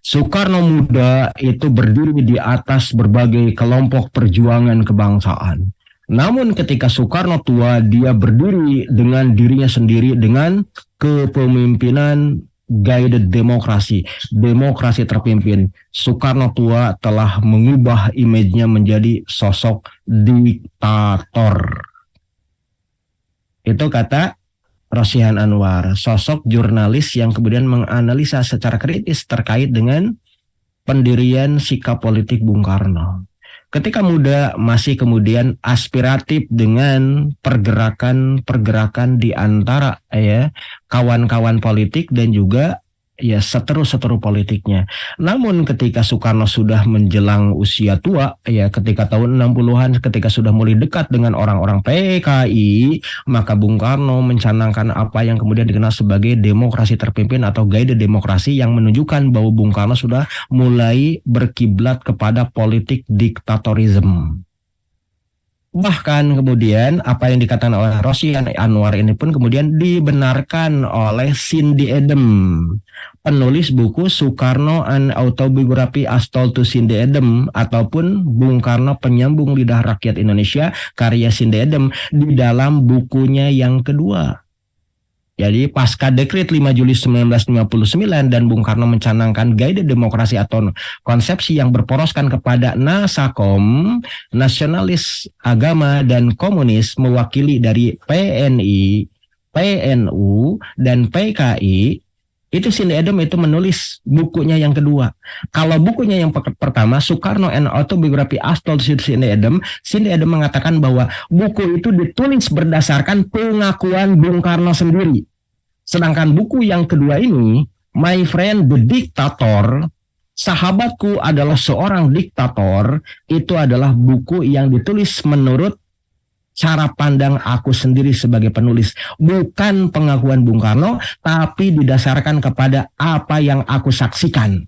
Soekarno muda itu berdiri di atas berbagai kelompok perjuangan kebangsaan. Namun ketika Soekarno tua, dia berdiri dengan dirinya sendiri dengan kepemimpinan guided demokrasi, demokrasi terpimpin. Soekarno tua telah mengubah image-nya menjadi sosok diktator. Itu kata Rosihan Anwar, sosok jurnalis yang kemudian menganalisa secara kritis terkait dengan pendirian sikap politik Bung Karno. Ketika muda masih kemudian aspiratif dengan pergerakan di antara ya kawan-kawan politik dan juga ya seteru-seteru politiknya. Namun ketika Soekarno sudah menjelang usia tua, ya ketika tahun 60-an, ketika sudah mulai dekat dengan orang-orang PKI, maka Bung Karno mencanangkan apa yang kemudian dikenal sebagai demokrasi terpimpin atau guided demokrasi, yang menunjukkan bahwa Bung Karno sudah mulai berkiblat kepada politik diktatorisme. Bahkan kemudian apa yang dikatakan oleh Rosihan Anwar ini pun kemudian dibenarkan oleh Cindy Adem, penulis buku Soekarno An Autobiography as Told to Cindy Adem, ataupun Bung Karno Penyambung Lidah Rakyat Indonesia karya Cindy Adem, di dalam bukunya yang kedua. Jadi pasca dekret 5 Juli 1959 dan Bung Karno mencanangkan guided demokrasi atau konsepsi yang berporoskan kepada Nasakom, nasionalis agama dan komunis, mewakili dari PNI, PNU, dan PKI, Itu Cindy Adams itu menulis bukunya yang kedua. Kalau bukunya yang pertama, Soekarno and Autobiography as Told by Cindy Adams mengatakan bahwa buku itu ditulis berdasarkan pengakuan Bung Karno sendiri. Sedangkan buku yang kedua ini, My Friend the Dictator, Sahabatku adalah seorang diktator, itu adalah buku yang ditulis menurut cara pandang aku sendiri sebagai penulis, bukan pengakuan Bung Karno, tapi didasarkan kepada apa yang aku saksikan.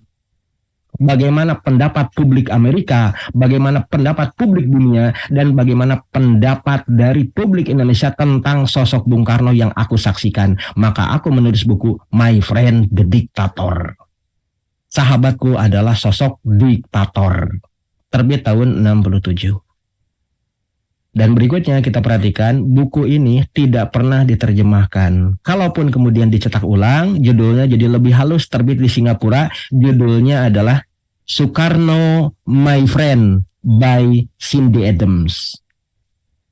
Bagaimana pendapat publik Amerika, bagaimana pendapat publik dunia, dan bagaimana pendapat dari publik Indonesia tentang sosok Bung Karno yang aku saksikan. Maka aku menulis buku My Friend the Dictator. Sahabatku adalah sosok diktator. Terbit tahun 67. Dan berikutnya kita perhatikan buku ini tidak pernah diterjemahkan. Kalaupun kemudian dicetak ulang, judulnya jadi lebih halus, terbit di Singapura. Judulnya adalah Soekarno My Friend by Cindy Adams.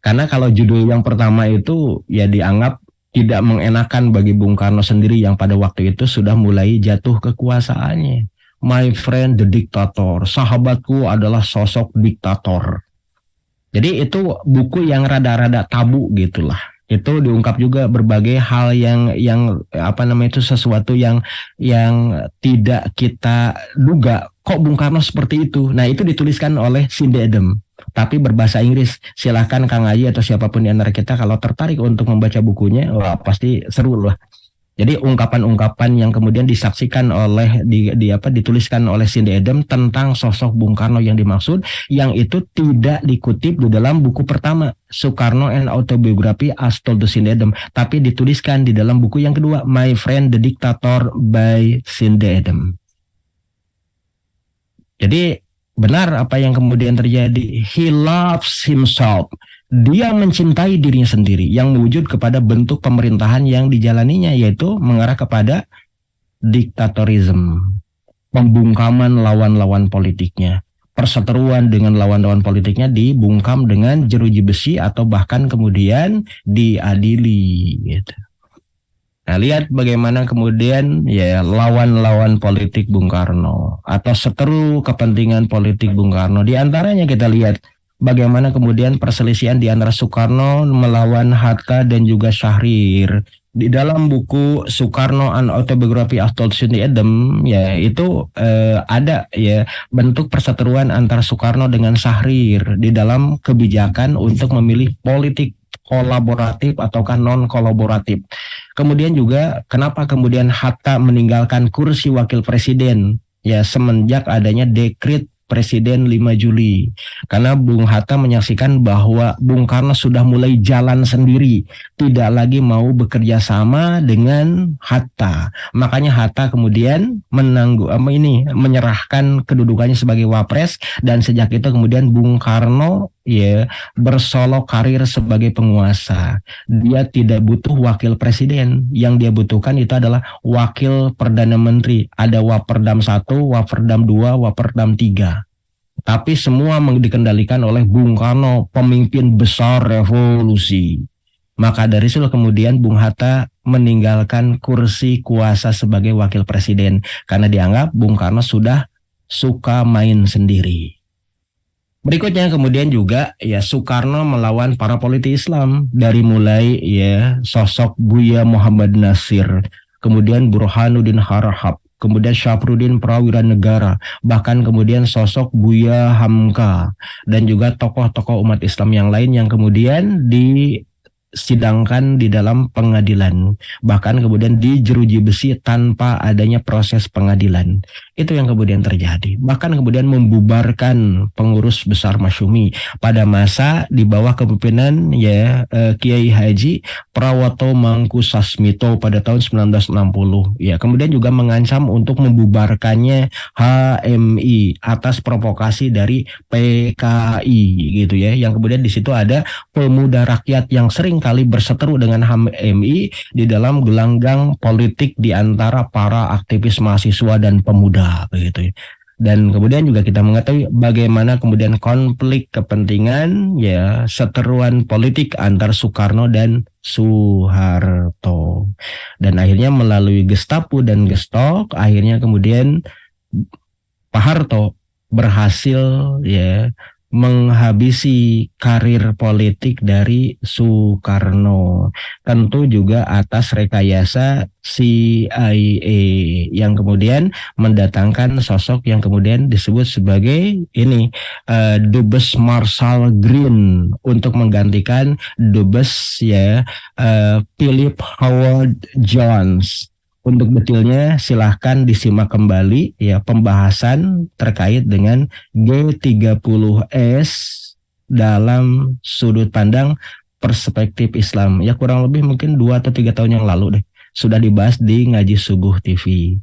Karena kalau judul yang pertama itu ya dianggap tidak mengenakan bagi Bung Karno sendiri yang pada waktu itu sudah mulai jatuh kekuasaannya. My Friend the Dictator, sahabatku adalah sosok diktator. Jadi itu buku yang rada-rada tabu gitulah. Itu diungkap juga berbagai hal yang apa namanya itu sesuatu yang tidak kita duga. Kok Bung Karno seperti itu? Nah, itu dituliskan oleh Cindy Adams, tapi berbahasa Inggris. Silahkan Kang Aji atau siapapun di antara kita kalau tertarik untuk membaca bukunya, wah pasti seru lah. Jadi ungkapan-ungkapan yang kemudian disaksikan oleh dituliskan oleh Cindy Adams tentang sosok Bung Karno yang dimaksud, yang itu tidak dikutip di dalam buku pertama Soekarno and Autobiography as Told by Cindy Adams, tapi dituliskan di dalam buku yang kedua My Friend the Dictator by Cindy Adams. Jadi benar apa yang kemudian terjadi. He loves himself. Dia mencintai dirinya sendiri yang mewujud kepada bentuk pemerintahan yang dijalaninya, yaitu mengarah kepada diktatorisme, pembungkaman lawan-lawan politiknya, perseteruan dengan lawan-lawan politiknya dibungkam dengan jeruji besi atau bahkan kemudian diadili gitu. Nah, lihat bagaimana kemudian ya lawan-lawan politik Bung Karno atau seteru kepentingan politik Bung Karno. Di antaranya kita lihat bagaimana kemudian perselisihan di antara Soekarno melawan Hatta dan juga Syahrir. Di dalam buku Soekarno and Autobiography as Told by Cindy Adams, ya itu ada ya bentuk perseteruan antara Soekarno dengan Syahrir di dalam kebijakan untuk memilih politik kolaboratif ataukah non kolaboratif. Kemudian juga kenapa kemudian Hatta meninggalkan kursi wakil presiden ya semenjak adanya dekret Presiden 5 Juli. Karena Bung Hatta menyaksikan bahwa Bung Karno sudah mulai jalan sendiri, tidak lagi mau bekerja sama dengan Hatta. Makanya Hatta kemudian menyerahkan kedudukannya sebagai wapres, dan sejak itu kemudian Bung Karno ya bersolok karir sebagai penguasa. Dia tidak butuh wakil presiden, yang dia butuhkan itu adalah wakil perdana menteri. Ada Waperdam 1, Waperdam 2, Waperdam 3. Tapi semua dikendalikan oleh Bung Karno, pemimpin besar revolusi. Maka dari situ kemudian Bung Hatta meninggalkan kursi kuasa sebagai wakil presiden karena dianggap Bung Karno sudah suka main sendiri. Berikutnya kemudian juga ya Soekarno melawan para politisi Islam, dari mulai ya sosok Buya Muhammad Nasir, kemudian Burhanuddin Harahap, kemudian Syafruddin Prawira Negara, bahkan kemudian sosok Buya Hamka dan juga tokoh-tokoh umat Islam yang lain yang kemudian disidangkan di dalam pengadilan, bahkan kemudian dijeruji besi tanpa adanya proses pengadilan. Itu yang kemudian terjadi. Bahkan kemudian membubarkan pengurus besar Masyumi pada masa di bawah kepemimpinan ya Kiai Haji Prawoto Mangkusasmito pada tahun 1960. Ya, kemudian juga mengancam untuk membubarkannya HMI atas provokasi dari PKI gitu ya. Yang kemudian di situ ada pemuda rakyat yang sering kali berseteru dengan HMI di dalam gelanggang politik di antara para aktivis mahasiswa dan pemuda begitu ya. Dan kemudian juga kita mengetahui bagaimana kemudian konflik kepentingan ya seteruan politik antar Soekarno dan Soeharto. Dan akhirnya melalui Gestapo dan Gestok, akhirnya kemudian Pak Harto berhasil ya menghabisi karir politik dari Soekarno. Tentu juga atas rekayasa CIA yang kemudian mendatangkan sosok yang kemudian disebut sebagai ini Dubes Marshall Green untuk menggantikan Dubes ya Philip Howard Jones. Untuk detailnya silahkan disimak kembali ya pembahasan terkait dengan G30S dalam sudut pandang perspektif Islam. Ya kurang lebih mungkin 2 atau 3 tahun yang lalu deh. Sudah dibahas di Ngaji Subuh TV.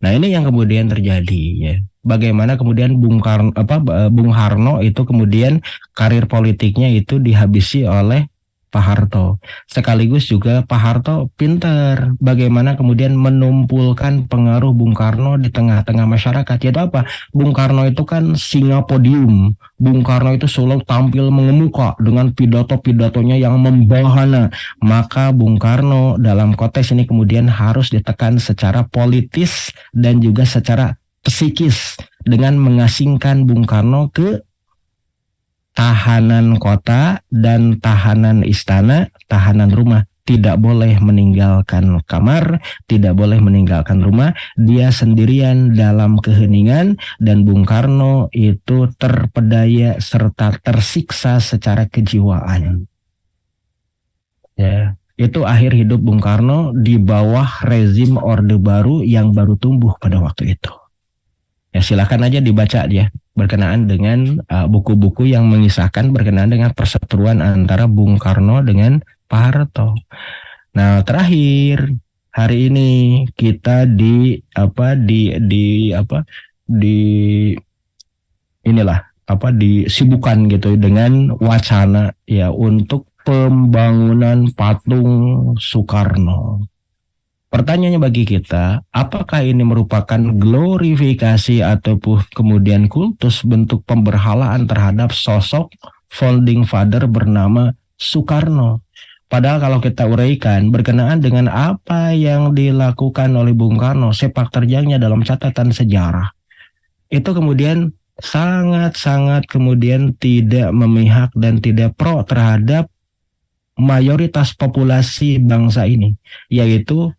Nah ini yang kemudian terjadi ya. Bagaimana kemudian Bung Harno itu kemudian karir politiknya itu dihabisi oleh Pak Harto. Sekaligus juga Pak Harto pintar bagaimana kemudian menumpulkan pengaruh Bung Karno di tengah-tengah masyarakat. Yaitu apa? Bung Karno itu kan singa podium. Bung Karno itu selalu tampil mengemuka dengan pidato-pidatonya yang membahana. Maka Bung Karno dalam konteks ini kemudian harus ditekan secara politis dan juga secara psikis dengan mengasingkan Bung Karno ke tahanan kota dan tahanan istana, tahanan rumah. Tidak boleh meninggalkan kamar, tidak boleh meninggalkan rumah. Dia sendirian dalam keheningan dan Bung Karno itu terpedaya serta tersiksa secara kejiwaan. Ya, itu akhir hidup Bung Karno di bawah rezim Orde Baru yang baru tumbuh pada waktu itu. Ya silakan aja dibaca ya berkenaan dengan buku-buku yang mengisahkan berkenaan dengan perseteruan antara Bung Karno dengan Pak Harto. Nah terakhir hari ini kita disibukkan gitu dengan wacana ya untuk pembangunan patung Soekarno. Pertanyaannya bagi kita, apakah ini merupakan glorifikasi ataupun kemudian kultus bentuk pemberhalaan terhadap sosok founding father bernama Soekarno? Padahal kalau kita uraikan berkenaan dengan apa yang dilakukan oleh Bung Karno, sepak terjangnya dalam catatan sejarah, itu kemudian sangat-sangat kemudian tidak memihak dan tidak pro terhadap mayoritas populasi bangsa ini, yaitu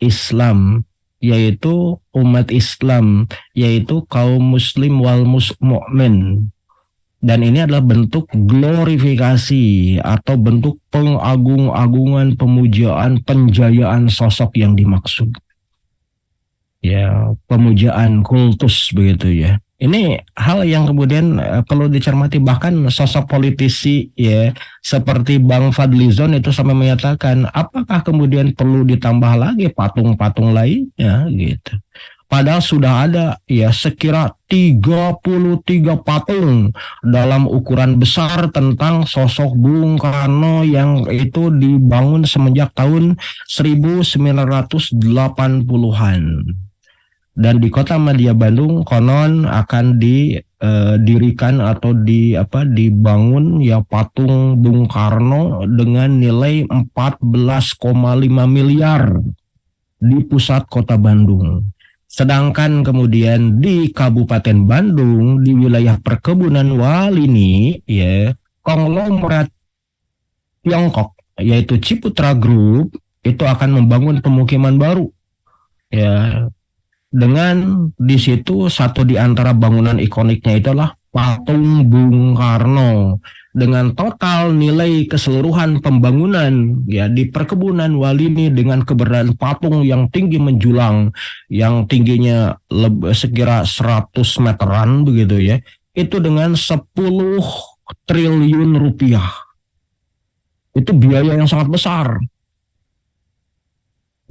Islam, yaitu umat Islam, yaitu kaum muslim wal mukmin. Dan ini adalah bentuk glorifikasi atau bentuk pengagung-agungan, pemujaan, penjayaan sosok yang dimaksud. Ya, pemujaan kultus begitu ya. Ini hal yang kemudian perlu dicermati, bahkan sosok politisi ya seperti Bang Fadlizon itu sampai menyatakan apakah kemudian perlu ditambah lagi patung-patung lainnya gitu. Padahal sudah ada ya sekira 33 patung dalam ukuran besar tentang sosok Bung Karno yang itu dibangun semenjak tahun 1980-an. Dan di Kota Madya Bandung konon akan didirikan atau dibangun ya patung Bung Karno dengan nilai 14,5 miliar di pusat Kota Bandung. Sedangkan kemudian di Kabupaten Bandung di wilayah perkebunan Walini ya konglomerat Tiongkok yaitu Ciputra Group itu akan membangun pemukiman baru ya. Dengan di situ satu di antara bangunan ikoniknya itulah patung Bung Karno dengan total nilai keseluruhan pembangunan ya di perkebunan Walini dengan keberadaan patung yang tinggi menjulang yang tingginya sekira 100 meteran begitu ya, itu dengan 10 triliun rupiah. Itu biaya yang sangat besar.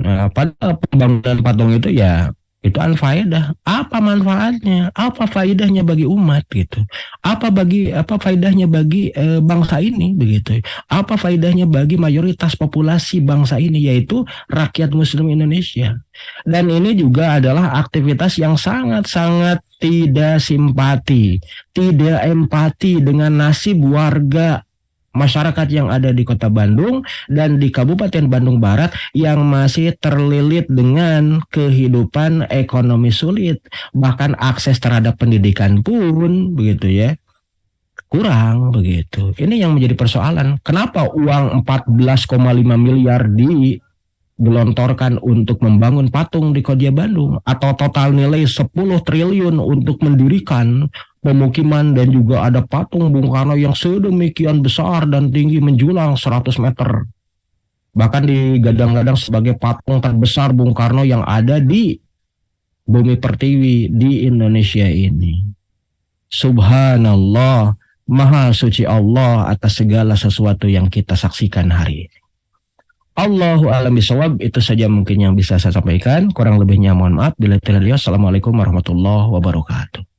Nah, pada pembangunan patung itu ya itu anfaedah. Apa manfaatnya? Apa faedahnya bagi umat gitu? Apa faedahnya bagi bangsa ini begitu? Apa faedahnya bagi mayoritas populasi bangsa ini yaitu rakyat Muslim Indonesia? Dan ini juga adalah aktivitas yang sangat-sangat tidak simpati, tidak empati dengan nasib warga masyarakat yang ada di Kota Bandung dan di Kabupaten Bandung Barat yang masih terlilit dengan kehidupan ekonomi sulit, bahkan akses terhadap pendidikan pun begitu ya kurang begitu. Ini yang menjadi persoalan. Kenapa uang 14,5 miliar digelontorkan untuk membangun patung di Kota Bandung atau total nilai 10 triliun untuk mendirikan pemukiman dan juga ada patung Bung Karno yang sedemikian besar dan tinggi menjulang 100 meter. Bahkan digadang-gadang sebagai patung terbesar Bung Karno yang ada di bumi pertiwi di Indonesia ini. Subhanallah, Maha suci Allah atas segala sesuatu yang kita saksikan hari ini. Allahu a'lam bishawab, itu saja mungkin yang bisa saya sampaikan. Kurang lebihnya mohon maaf. Bila tidak, assalamualaikum warahmatullahi wabarakatuh.